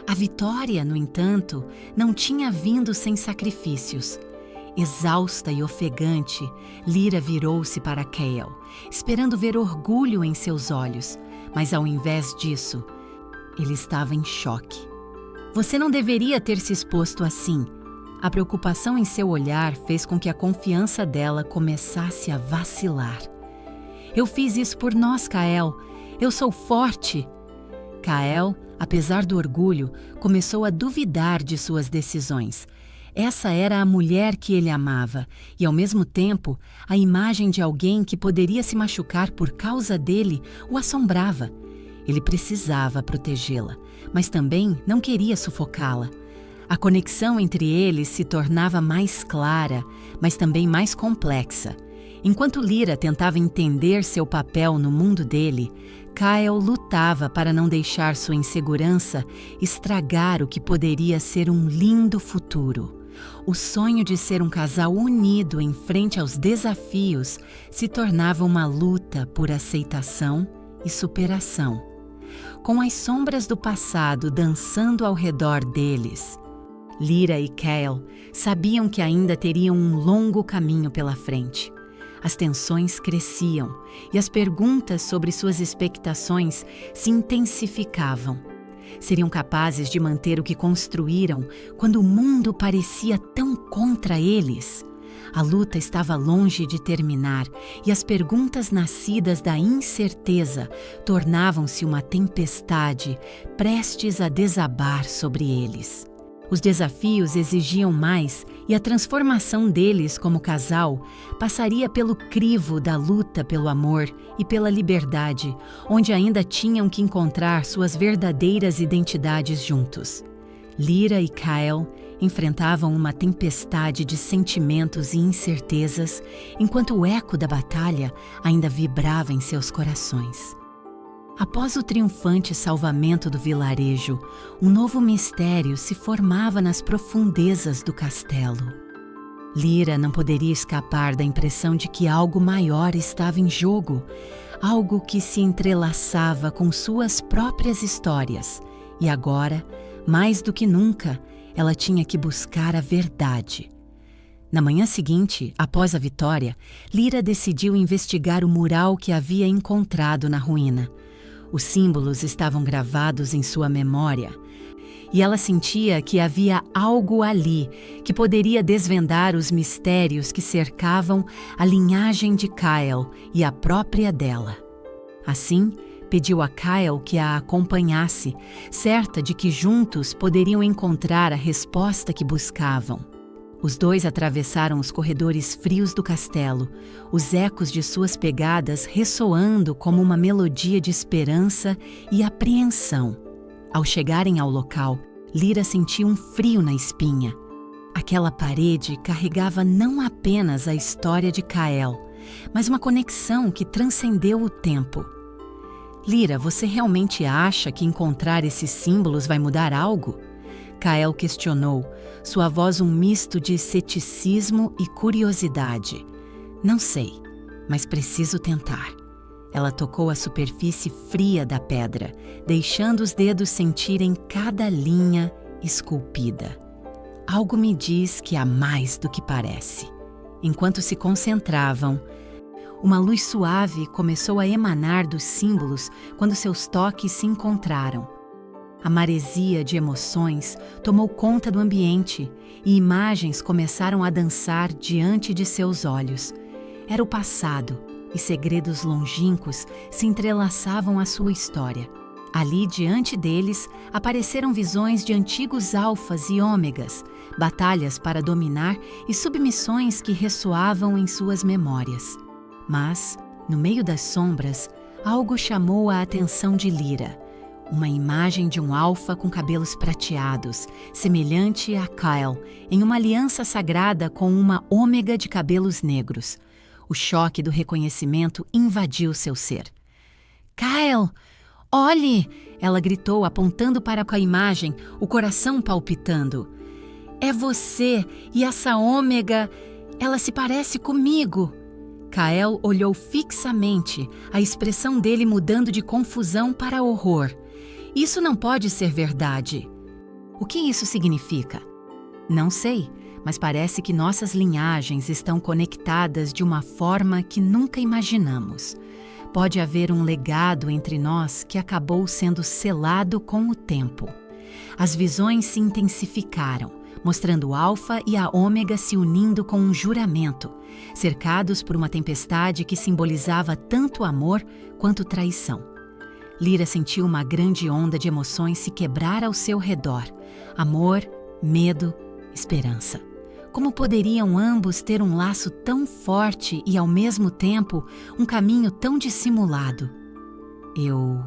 Speaker 1: A vitória, no entanto, não tinha vindo sem sacrifícios. Exausta e ofegante, Lyra virou-se para Kyle, esperando ver orgulho em seus olhos, mas ao invés disso, ele estava em choque. "Você não deveria ter se exposto assim." A preocupação em seu olhar fez com que a confiança dela começasse a vacilar. "Eu fiz isso por nós, Kyle. Eu sou forte." Kyle, apesar do orgulho, começou a duvidar de suas decisões. Essa era a mulher que ele amava e, ao mesmo tempo, a imagem de alguém que poderia se machucar por causa dele o assombrava. Ele precisava protegê-la, mas também não queria sufocá-la. A conexão entre eles se tornava mais clara, mas também mais complexa. Enquanto Lyra tentava entender seu papel no mundo dele, Kyle lutava para não deixar sua insegurança estragar o que poderia ser um lindo futuro. O sonho de ser um casal unido em frente aos desafios se tornava uma luta por aceitação e superação. Com as sombras do passado dançando ao redor deles, Lyra e Kyle sabiam que ainda teriam um longo caminho pela frente. As tensões cresciam e as perguntas sobre suas expectações se intensificavam. Seriam capazes de manter o que construíram quando o mundo parecia tão contra eles? A luta estava longe de terminar e as perguntas nascidas da incerteza tornavam-se uma tempestade prestes a desabar sobre eles. Os desafios exigiam mais e a transformação deles como casal passaria pelo crivo da luta pelo amor e pela liberdade, onde ainda tinham que encontrar suas verdadeiras identidades juntos. Lyra e Kyle enfrentavam uma tempestade de sentimentos e incertezas, enquanto o eco da batalha ainda vibrava em seus corações. Após o triunfante salvamento do vilarejo, um novo mistério se formava nas profundezas do castelo. Lyra não poderia escapar da impressão de que algo maior estava em jogo, algo que se entrelaçava com suas próprias histórias, e agora, mais do que nunca, ela tinha que buscar a verdade. Na manhã seguinte, após a vitória, Lyra decidiu investigar o mural que havia encontrado na ruína. Os símbolos estavam gravados em sua memória, e ela sentia que havia algo ali que poderia desvendar os mistérios que cercavam a linhagem de Kyle e a própria dela. Assim, pediu a Kyle que a acompanhasse, certa de que juntos poderiam encontrar a resposta que buscavam. Os dois atravessaram os corredores frios do castelo, os ecos de suas pegadas ressoando como uma melodia de esperança e apreensão. Ao chegarem ao local, Lyra sentiu um frio na espinha. Aquela parede carregava não apenas a história de Kyle, mas uma conexão que transcendeu o tempo. Lyra, você realmente acha que encontrar esses símbolos vai mudar algo? Kyle questionou, sua voz um misto de ceticismo e curiosidade. Não sei, mas preciso tentar. Ela tocou a superfície fria da pedra, deixando os dedos sentirem cada linha esculpida. Algo me diz que há mais do que parece. Enquanto se concentravam, uma luz suave começou a emanar dos símbolos quando seus toques se encontraram. A maresia de emoções tomou conta do ambiente e imagens começaram a dançar diante de seus olhos. Era o passado e segredos longínquos se entrelaçavam à sua história. Ali, diante deles, apareceram visões de antigos alfas e ômegas, batalhas para dominar e submissões que ressoavam em suas memórias. Mas, no meio das sombras, algo chamou a atenção de Lyra. Uma imagem de um alfa com cabelos prateados, semelhante a Kyle, em uma aliança sagrada com uma ômega de cabelos negros. O choque do reconhecimento invadiu seu ser. "Kyle, olhe!" ela gritou, apontando para a imagem, o coração palpitando. "É você e essa ômega, ela se parece comigo." Kyle olhou fixamente, a expressão dele mudando de confusão para horror. "Isso não pode ser verdade." "O que isso significa?" "Não sei, mas parece que nossas linhagens estão conectadas de uma forma que nunca imaginamos. Pode haver um legado entre nós que acabou sendo selado com o tempo." As visões se intensificaram, mostrando o alfa e a ômega se unindo com um juramento, cercados por uma tempestade que simbolizava tanto amor quanto traição. Lyra sentiu uma grande onda de emoções se quebrar ao seu redor. Amor, medo, esperança. Como poderiam ambos ter um laço tão forte e, ao mesmo tempo, um caminho tão dissimulado? Eu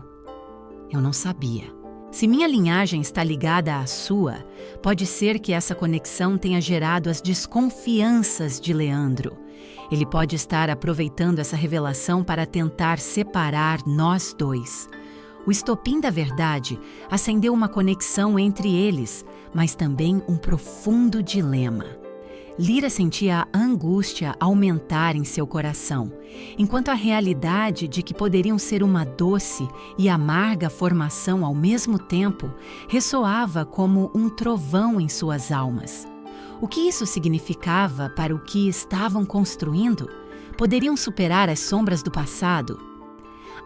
Speaker 1: não sabia. Se minha linhagem está ligada à sua, pode ser que essa conexão tenha gerado as desconfianças de Leandro. Ele pode estar aproveitando essa revelação para tentar separar nós dois. O estopim da verdade acendeu uma conexão entre eles, mas também um profundo dilema. Lyra sentia a angústia aumentar em seu coração, enquanto a realidade de que poderiam ser uma doce e amarga formação ao mesmo tempo ressoava como um trovão em suas almas. O que isso significava para o que estavam construindo? Poderiam superar as sombras do passado?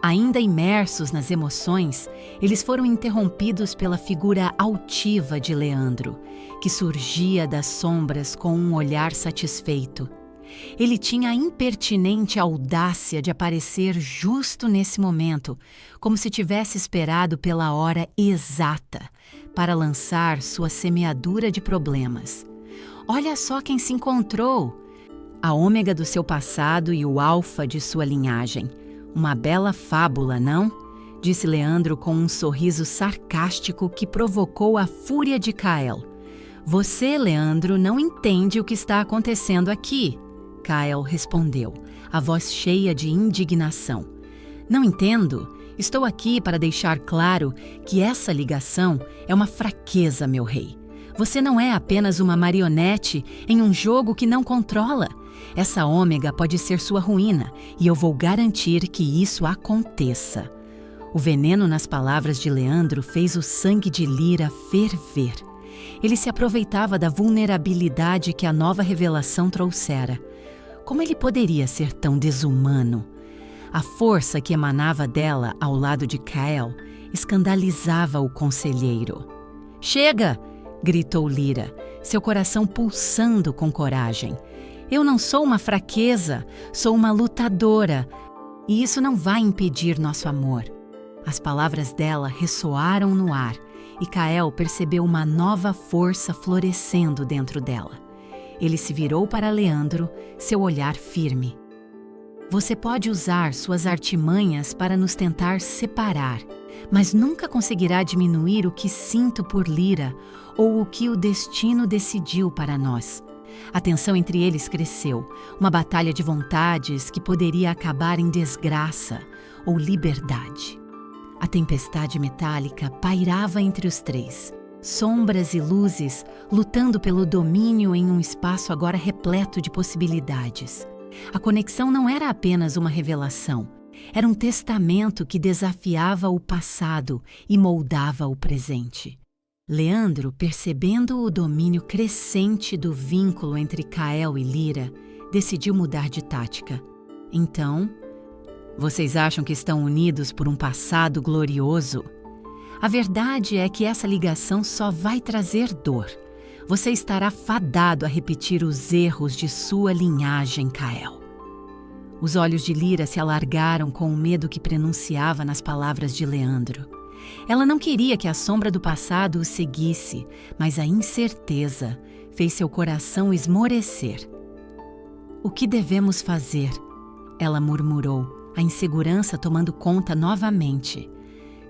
Speaker 1: Ainda imersos nas emoções, eles foram interrompidos pela figura altiva de Leandro, que surgia das sombras com um olhar satisfeito. Ele tinha a impertinente audácia de aparecer justo nesse momento, como se tivesse esperado pela hora exata para lançar sua semeadura de problemas. Olha só quem se encontrou! A ômega do seu passado e o alfa de sua linhagem. Uma bela fábula, não? Disse Leandro com um sorriso sarcástico que provocou a fúria de Kyle. Você, Leandro, não entende o que está acontecendo aqui. Kyle respondeu, a voz cheia de indignação. Não entendo. Estou aqui para deixar claro que essa ligação é uma fraqueza, meu rei. Você não é apenas uma marionete em um jogo que não controla. Essa ômega pode ser sua ruína e eu vou garantir que isso aconteça. O veneno nas palavras de Leandro fez o sangue de Lyra ferver. Ele se aproveitava da vulnerabilidade que a nova revelação trouxera. Como ele poderia ser tão desumano? A força que emanava dela ao lado de Kyle escandalizava o conselheiro. Chega! Gritou Lyra, seu coração pulsando com coragem. Eu não sou uma fraqueza, sou uma lutadora. E isso não vai impedir nosso amor. As palavras dela ressoaram no ar e Kyle percebeu uma nova força florescendo dentro dela. Ele se virou para Leandro, seu olhar firme. Você pode usar suas artimanhas para nos tentar separar, mas nunca conseguirá diminuir o que sinto por Lyra ou o que o destino decidiu para nós. A tensão entre eles cresceu, uma batalha de vontades que poderia acabar em desgraça ou liberdade. A tempestade metálica pairava entre os três, sombras e luzes lutando pelo domínio em um espaço agora repleto de possibilidades. A conexão não era apenas uma revelação, Era um testamento que desafiava o passado e moldava o presente. Leandro, percebendo o domínio crescente do vínculo entre Kael e Lyra, decidiu mudar de tática. Então, vocês acham que estão unidos por um passado glorioso? A verdade é que essa ligação só vai trazer dor. Você estará fadado a repetir os erros de sua linhagem, Kael. Os olhos de Lyra se alargaram com o medo que prenunciava nas palavras de Leandro. Ela não queria que a sombra do passado o seguisse, mas a incerteza fez seu coração esmorecer. O que devemos fazer? Ela murmurou, a insegurança tomando conta novamente.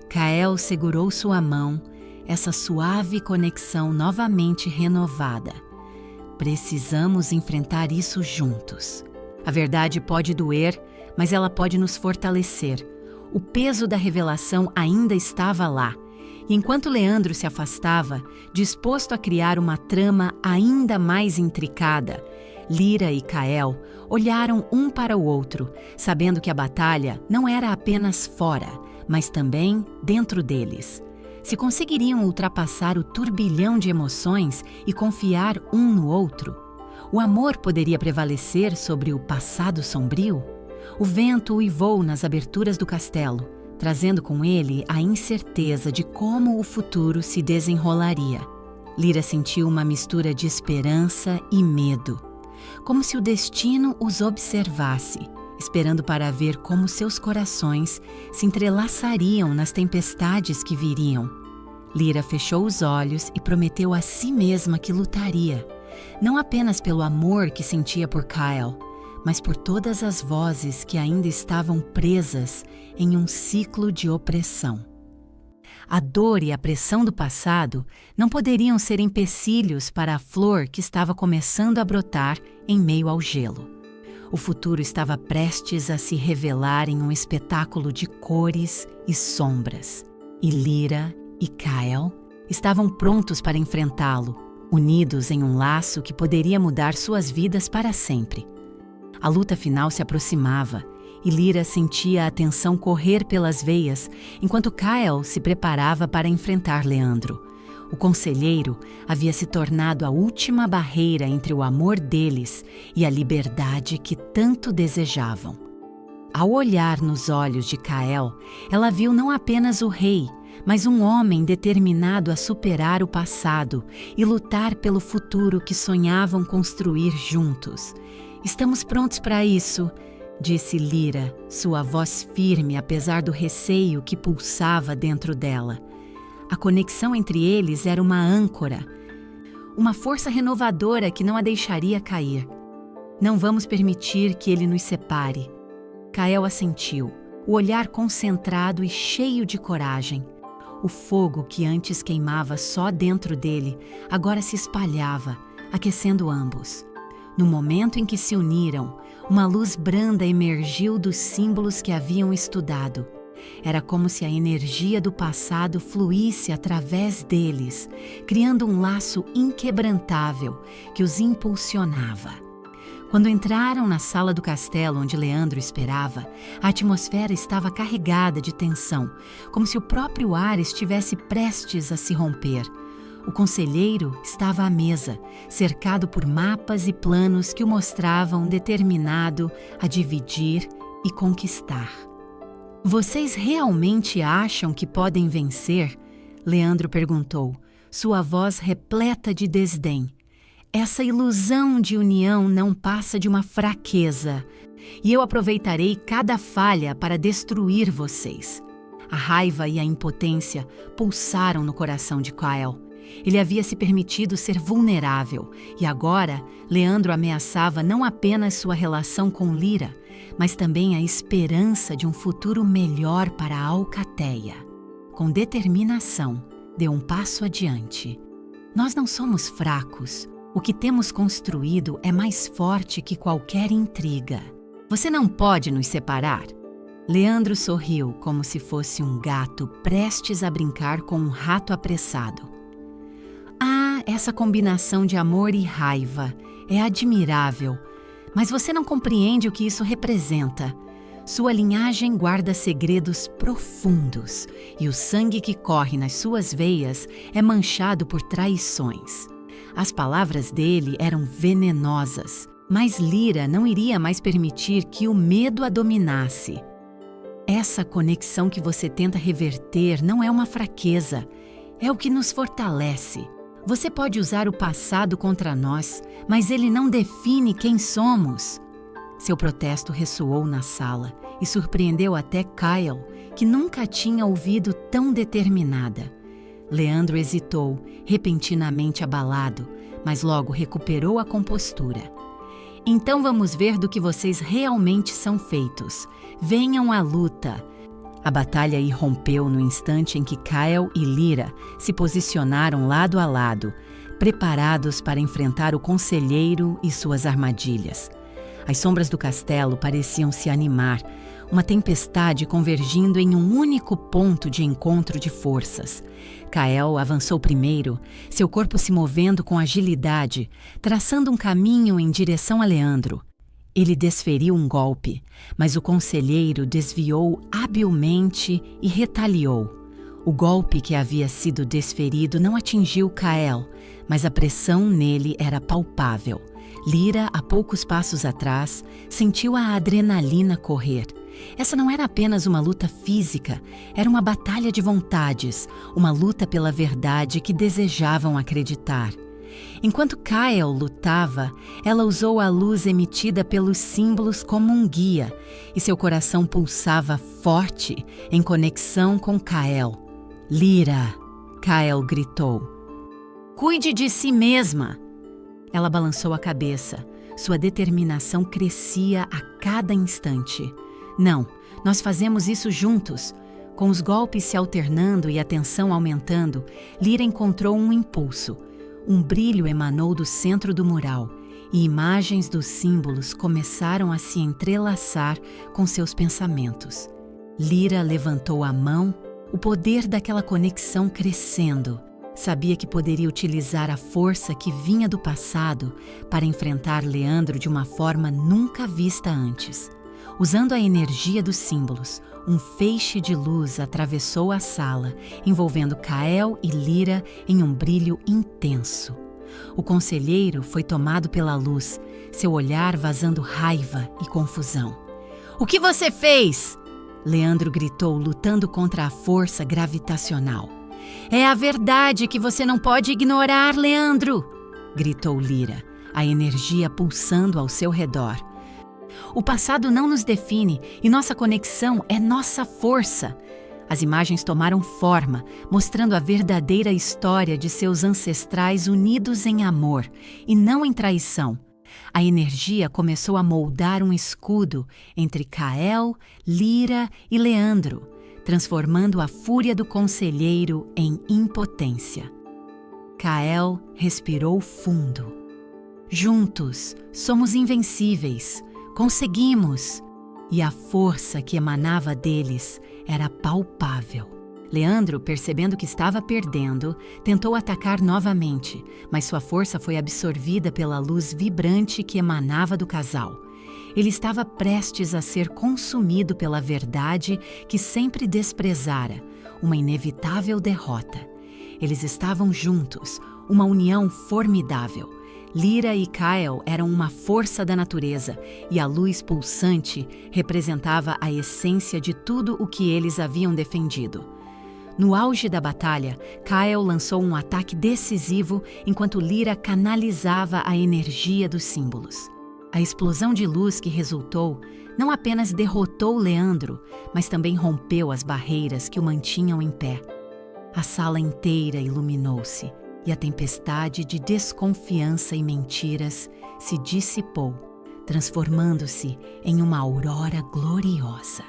Speaker 1: Kael segurou sua mão, essa suave conexão novamente renovada. Precisamos enfrentar isso juntos. A verdade pode doer, mas ela pode nos fortalecer. O peso da revelação ainda estava lá, e enquanto Leandro se afastava, disposto a criar uma trama ainda mais intricada, Lyra e Kael olharam um para o outro, sabendo que a batalha não era apenas fora, mas também dentro deles. Se conseguiriam ultrapassar o turbilhão de emoções e confiar um no outro, o amor poderia prevalecer sobre o passado sombrio? O vento uivou nas aberturas do castelo, trazendo com ele a incerteza de como o futuro se desenrolaria. Lyra sentiu uma mistura de esperança e medo, como se o destino os observasse, esperando para ver como seus corações se entrelaçariam nas tempestades que viriam. Lyra fechou os olhos e prometeu a si mesma que lutaria, não apenas pelo amor que sentia por Kael, mas por todas as vozes que ainda estavam presas em um ciclo de opressão. A dor e a pressão do passado não poderiam ser empecilhos para a flor que estava começando a brotar em meio ao gelo. O futuro estava prestes a se revelar em um espetáculo de cores e sombras, e Lyra e Kael estavam prontos para enfrentá-lo, unidos em um laço que poderia mudar suas vidas para sempre. A luta final se aproximava e Lyra sentia a tensão correr pelas veias enquanto Kael se preparava para enfrentar Leandro. O conselheiro havia se tornado a última barreira entre o amor deles e a liberdade que tanto desejavam. Ao olhar nos olhos de Kael, ela viu não apenas o rei, mas um homem determinado a superar o passado e lutar pelo futuro que sonhavam construir juntos. Estamos prontos para isso, disse Lyra, sua voz firme apesar do receio que pulsava dentro dela. A conexão entre eles era uma âncora, uma força renovadora que não a deixaria cair. Não vamos permitir que ele nos separe. Kael assentiu, o olhar concentrado e cheio de coragem. O fogo que antes queimava só dentro dele, agora se espalhava, aquecendo ambos. No momento em que se uniram, uma luz branda emergiu dos símbolos que haviam estudado. Era como se a energia do passado fluísse através deles, criando um laço inquebrantável que os impulsionava. Quando entraram na sala do castelo onde Leandro esperava, a atmosfera estava carregada de tensão, como se o próprio ar estivesse prestes a se romper. O conselheiro estava à mesa, cercado por mapas e planos que o mostravam determinado a dividir e conquistar. Vocês realmente acham que podem vencer? Leandro perguntou, sua voz repleta de desdém. Essa ilusão de união não passa de uma fraqueza, e eu aproveitarei cada falha para destruir vocês. A raiva e a impotência pulsaram no coração de Kael. Ele havia se permitido ser vulnerável, e agora Leandro ameaçava não apenas sua relação com Lyra, mas também a esperança de um futuro melhor para a Alcateia. Com determinação, deu um passo adiante. Nós não somos fracos. O que temos construído é mais forte que qualquer intriga. Você não pode nos separar. Leandro sorriu como se fosse um gato prestes a brincar com um rato apressado. Ah, essa combinação de amor e raiva é admirável, mas você não compreende o que isso representa. Sua linhagem guarda segredos profundos e o sangue que corre nas suas veias é manchado por traições. As palavras dele eram venenosas, mas Lyra não iria mais permitir que o medo a dominasse. Essa conexão que você tenta reverter não é uma fraqueza, é o que nos fortalece. Você pode usar o passado contra nós, mas ele não define quem somos. Seu protesto ressoou na sala e surpreendeu até Kyle, que nunca tinha ouvido tão determinada. Leandro hesitou, repentinamente abalado, mas logo recuperou a compostura. Então vamos ver do que vocês realmente são feitos. Venham à luta. A batalha irrompeu no instante em que Kyle e Lyra se posicionaram lado a lado, preparados para enfrentar o conselheiro e suas armadilhas. As sombras do castelo pareciam se animar, uma tempestade convergindo em um único ponto de encontro de forças. Kyle avançou primeiro, seu corpo se movendo com agilidade, traçando um caminho em direção a Leandro. Ele desferiu um golpe, mas o conselheiro desviou habilmente e retaliou. O golpe que havia sido desferido não atingiu Kyle, mas a pressão nele era palpável. Lyra, a poucos passos atrás, sentiu a adrenalina correr. Essa não era apenas uma luta física, era uma batalha de vontades, uma luta pela verdade que desejavam acreditar. Enquanto Kyle lutava, ela usou a luz emitida pelos símbolos como um guia, e seu coração pulsava forte em conexão com Kyle. Lyra, Kyle gritou. Cuide de si mesma! Ela balançou a cabeça. Sua determinação crescia a cada instante. Não, nós fazemos isso juntos. Com os golpes se alternando e a tensão aumentando, Lyra encontrou um impulso. Um brilho emanou do centro do mural e imagens dos símbolos começaram a se entrelaçar com seus pensamentos. Lyra levantou a mão, o poder daquela conexão crescendo. Sabia que poderia utilizar a força que vinha do passado para enfrentar Leandro de uma forma nunca vista antes. Usando a energia dos símbolos, um feixe de luz atravessou a sala, envolvendo Kyle e Lyra em um brilho intenso. O conselheiro foi tomado pela luz, seu olhar vazando raiva e confusão. "O que você fez?" Leandro gritou, lutando contra a força gravitacional. "É a verdade que você não pode ignorar, Leandro!" gritou Lyra, a energia pulsando ao seu redor. "O passado não nos define e nossa conexão é nossa força." As imagens tomaram forma, mostrando a verdadeira história de seus ancestrais unidos em amor e não em traição. A energia começou a moldar um escudo entre Kyle, Lyra e Leandro, transformando a fúria do conselheiro em impotência. Kyle respirou fundo. "Juntos, somos invencíveis. Conseguimos!" E a força que emanava deles era palpável. Leandro, percebendo que estava perdendo, tentou atacar novamente, mas sua força foi absorvida pela luz vibrante que emanava do casal. Ele estava prestes a ser consumido pela verdade que sempre desprezara, uma inevitável derrota. Eles estavam juntos, uma união formidável. Lyra e Kyle eram uma força da natureza, e a luz pulsante representava a essência de tudo o que eles haviam defendido. No auge da batalha, Kyle lançou um ataque decisivo enquanto Lyra canalizava a energia dos símbolos. A explosão de luz que resultou não apenas derrotou Leandro, mas também rompeu as barreiras que o mantinham em pé. A sala inteira iluminou-se e a tempestade de desconfiança e mentiras se dissipou, transformando-se em uma aurora gloriosa.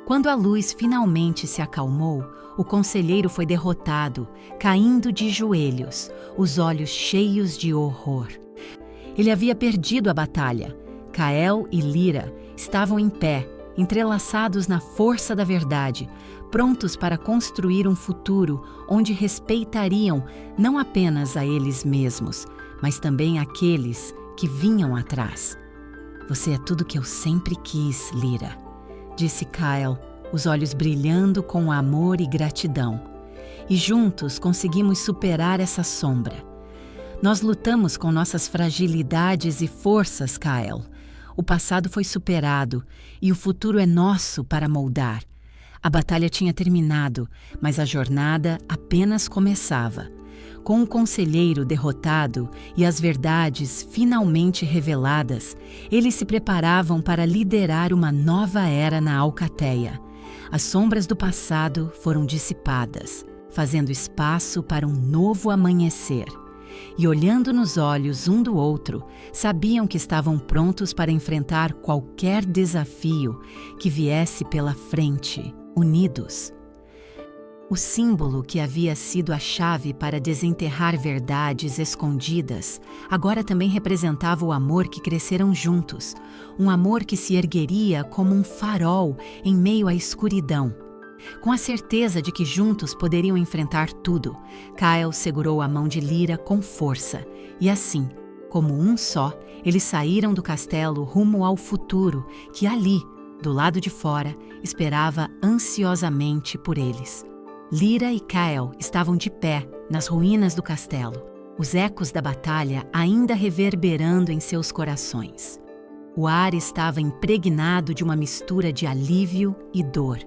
Speaker 1: Quando a luz finalmente se acalmou, o conselheiro foi derrotado, caindo de joelhos, os olhos cheios de horror. Ele havia perdido a batalha. Kyle e Lyra estavam em pé, entrelaçados na força da verdade, prontos para construir um futuro onde respeitariam não apenas a eles mesmos, mas também aqueles que vinham atrás. "Você é tudo que eu sempre quis, Lyra", disse Kyle, os olhos brilhando com amor e gratidão. E juntos conseguimos superar essa sombra. Nós lutamos com nossas fragilidades e forças, Kyle. O passado foi superado e o futuro é nosso para moldar. A batalha tinha terminado, mas a jornada apenas começava. Com o conselheiro derrotado e as verdades finalmente reveladas, eles se preparavam para liderar uma nova era na Alcateia. As sombras do passado foram dissipadas, fazendo espaço para um novo amanhecer. E olhando nos olhos um do outro, sabiam que estavam prontos para enfrentar qualquer desafio que viesse pela frente, unidos. O símbolo que havia sido a chave para desenterrar verdades escondidas, agora também representava o amor que cresceram juntos, um amor que se ergueria como um farol em meio à escuridão. Com a certeza de que juntos poderiam enfrentar tudo, Kyle segurou a mão de Lyra com força, e assim, como um só, eles saíram do castelo rumo ao futuro que ali, do lado de fora, esperava ansiosamente por eles. Lyra e Kyle estavam de pé nas ruínas do castelo, os ecos da batalha ainda reverberando em seus corações. O ar estava impregnado de uma mistura de alívio e dor.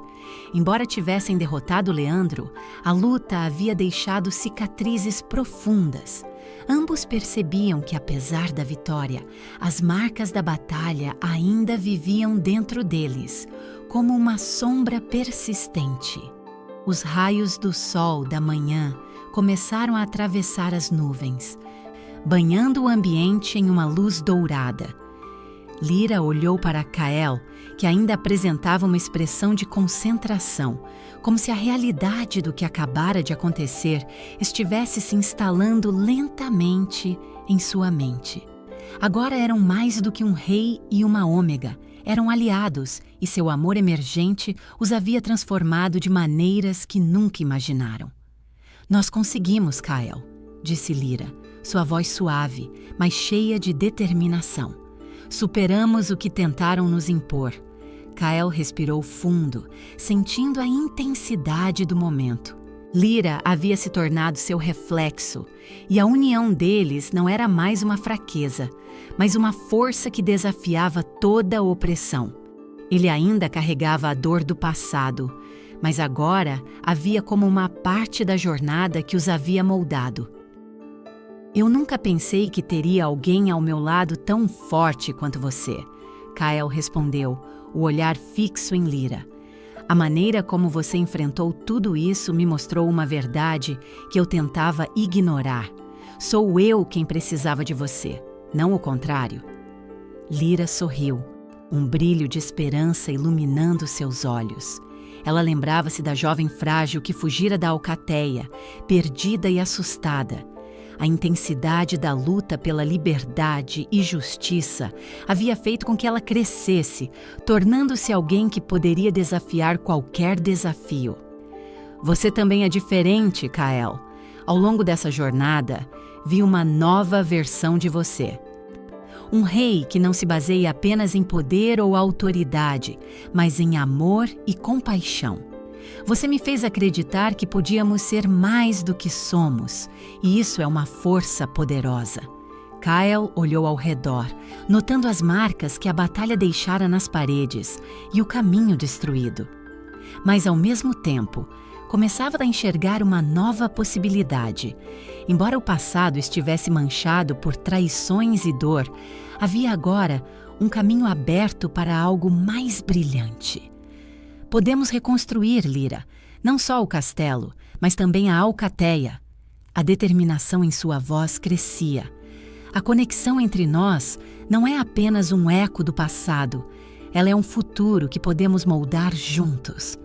Speaker 1: Embora tivessem derrotado Leandro, a luta havia deixado cicatrizes profundas. Ambos percebiam que, apesar da vitória, as marcas da batalha ainda viviam dentro deles, como uma sombra persistente. Os raios do sol da manhã começaram a atravessar as nuvens, banhando o ambiente em uma luz dourada. Lyra olhou para Kyle, que ainda apresentava uma expressão de concentração, como se a realidade do que acabara de acontecer estivesse se instalando lentamente em sua mente. Agora eram mais do que um rei e uma ômega. Eram aliados e seu amor emergente os havia transformado de maneiras que nunca imaginaram. Nós conseguimos, Kyle, disse Lyra, sua voz suave, mas cheia de determinação. Superamos o que tentaram nos impor. Kyle respirou fundo, sentindo a intensidade do momento. Lyra havia se tornado seu reflexo, e a união deles não era mais uma fraqueza, mas uma força que desafiava toda a opressão. Ele ainda carregava a dor do passado, mas agora havia como uma parte da jornada que os havia moldado. Eu nunca pensei que teria alguém ao meu lado tão forte quanto você, Kyle respondeu, o olhar fixo em Lyra. A maneira como você enfrentou tudo isso me mostrou uma verdade que eu tentava ignorar. Sou eu quem precisava de você, não o contrário. Lyra sorriu, um brilho de esperança iluminando seus olhos. Ela lembrava-se da jovem frágil que fugira da Alcateia, perdida e assustada. A intensidade da luta pela liberdade e justiça havia feito com que ela crescesse, tornando-se alguém que poderia desafiar qualquer desafio. Você também é diferente, Kyle. Ao longo dessa jornada, vi uma nova versão de você. Um rei que não se baseia apenas em poder ou autoridade, mas em amor e compaixão. Você me fez acreditar que podíamos ser mais do que somos, e isso é uma força poderosa. Kyle olhou ao redor, notando as marcas que a batalha deixara nas paredes e o caminho destruído. Mas, ao mesmo tempo, começava a enxergar uma nova possibilidade. Embora o passado estivesse manchado por traições e dor, havia agora um caminho aberto para algo mais brilhante. Podemos reconstruir, Lyra, não só o castelo, mas também a Alcateia. A determinação em sua voz crescia. A conexão entre nós não é apenas um eco do passado, ela é um futuro que podemos moldar juntos.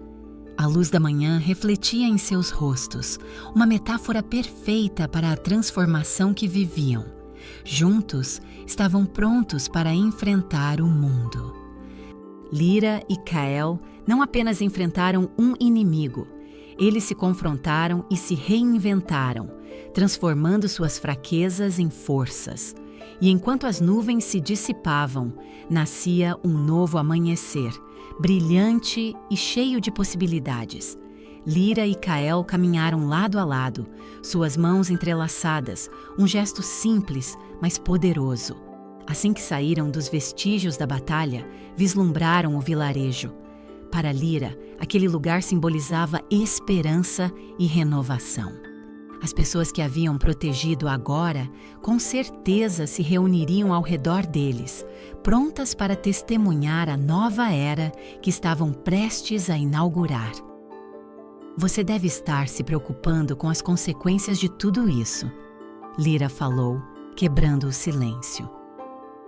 Speaker 1: A luz da manhã refletia em seus rostos, uma metáfora perfeita para a transformação que viviam. Juntos, estavam prontos para enfrentar o mundo. Lyra e Kyle não apenas enfrentaram um inimigo, eles se confrontaram e se reinventaram, transformando suas fraquezas em forças. E enquanto as nuvens se dissipavam, nascia um novo amanhecer, brilhante e cheio de possibilidades. Lyra e Kael caminharam lado a lado, suas mãos entrelaçadas, um gesto simples, mas poderoso. Assim que saíram dos vestígios da batalha, vislumbraram o vilarejo. Para Lyra, aquele lugar simbolizava esperança e renovação. As pessoas que haviam protegido agora, com certeza se reuniriam ao redor deles, prontas para testemunhar a nova era que estavam prestes a inaugurar. Você deve estar se preocupando com as consequências de tudo isso, Lyra falou, quebrando o silêncio.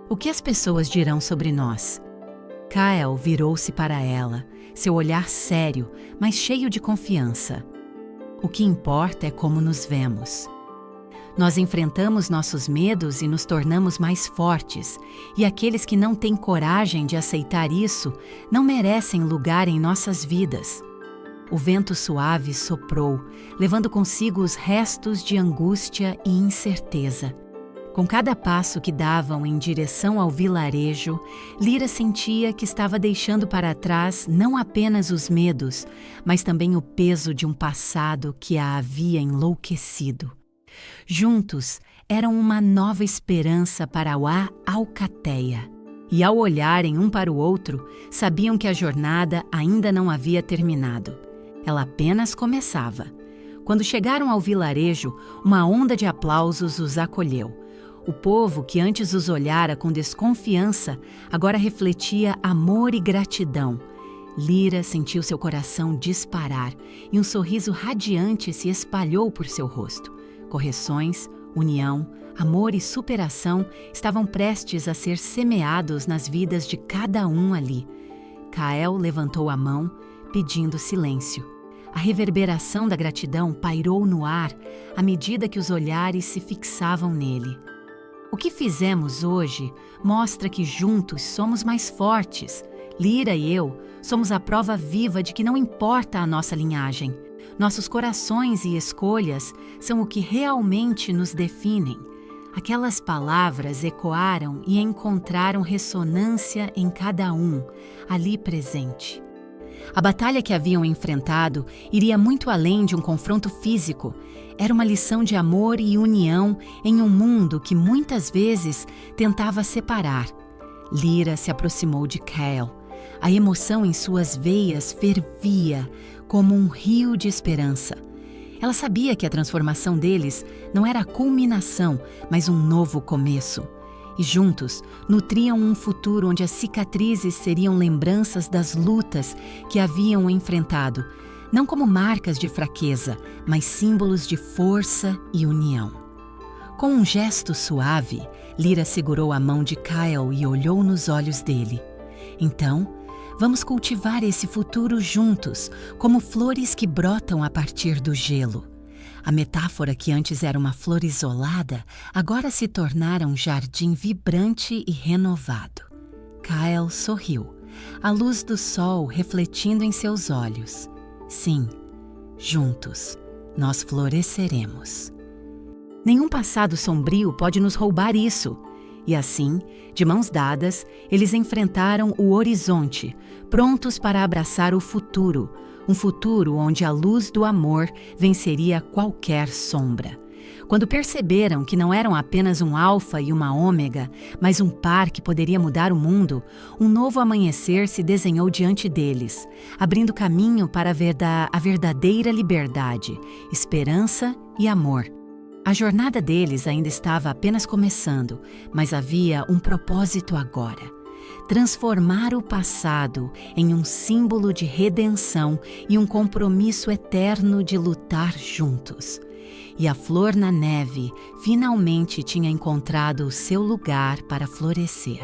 Speaker 1: O que as pessoas dirão sobre nós? Kael virou-se para ela, seu olhar sério, mas cheio de confiança. O que importa é como nos vemos. Nós enfrentamos nossos medos e nos tornamos mais fortes, e aqueles que não têm coragem de aceitar isso não merecem lugar em nossas vidas. O vento suave soprou, levando consigo os restos de angústia e incerteza. Com cada passo que davam em direção ao vilarejo, Lyra sentia que estava deixando para trás não apenas os medos, mas também o peso de um passado que a havia enlouquecido. Juntos, eram uma nova esperança para a Alcateia. E ao olharem um para o outro, sabiam que a jornada ainda não havia terminado. Ela apenas começava. Quando chegaram ao vilarejo, uma onda de aplausos os acolheu. O povo, que antes os olhara com desconfiança, agora refletia amor e gratidão. Lyra sentiu seu coração disparar e um sorriso radiante se espalhou por seu rosto. Correções, união, amor e superação estavam prestes a ser semeados nas vidas de cada um ali. Kael levantou a mão, pedindo silêncio. A reverberação da gratidão pairou no ar à medida que os olhares se fixavam nele. O que fizemos hoje mostra que juntos somos mais fortes. Lyra e eu somos a prova viva de que não importa a nossa linhagem. Nossos corações e escolhas são o que realmente nos definem. Aquelas palavras ecoaram e encontraram ressonância em cada um, ali presente. A batalha que haviam enfrentado iria muito além de um confronto físico. Era uma lição de amor e união em um mundo que muitas vezes tentava separar. Lyra se aproximou de Kael. A emoção em suas veias fervia como um rio de esperança. Ela sabia que a transformação deles não era a culminação, mas um novo começo. E juntos nutriam um futuro onde as cicatrizes seriam lembranças das lutas que haviam enfrentado, não como marcas de fraqueza, mas símbolos de força e união. Com um gesto suave, Lyra segurou a mão de Kael e olhou nos olhos dele. Então, vamos cultivar esse futuro juntos, como flores que brotam a partir do gelo. A metáfora que antes era uma flor isolada, agora se tornara um jardim vibrante e renovado. Kael sorriu, a luz do sol refletindo em seus olhos. Sim, juntos, nós floresceremos. Nenhum passado sombrio pode nos roubar isso. E assim, de mãos dadas, eles enfrentaram o horizonte, prontos para abraçar o futuro, um futuro onde a luz do amor venceria qualquer sombra. Quando perceberam que não eram apenas um alfa e uma ômega, mas um par que poderia mudar o mundo, um novo amanhecer se desenhou diante deles, abrindo caminho para a verdadeira liberdade, esperança e amor. A jornada deles ainda estava apenas começando, mas havia um propósito agora. Transformar o passado em um símbolo de redenção e um compromisso eterno de lutar juntos. E a flor na neve finalmente tinha encontrado o seu lugar para florescer.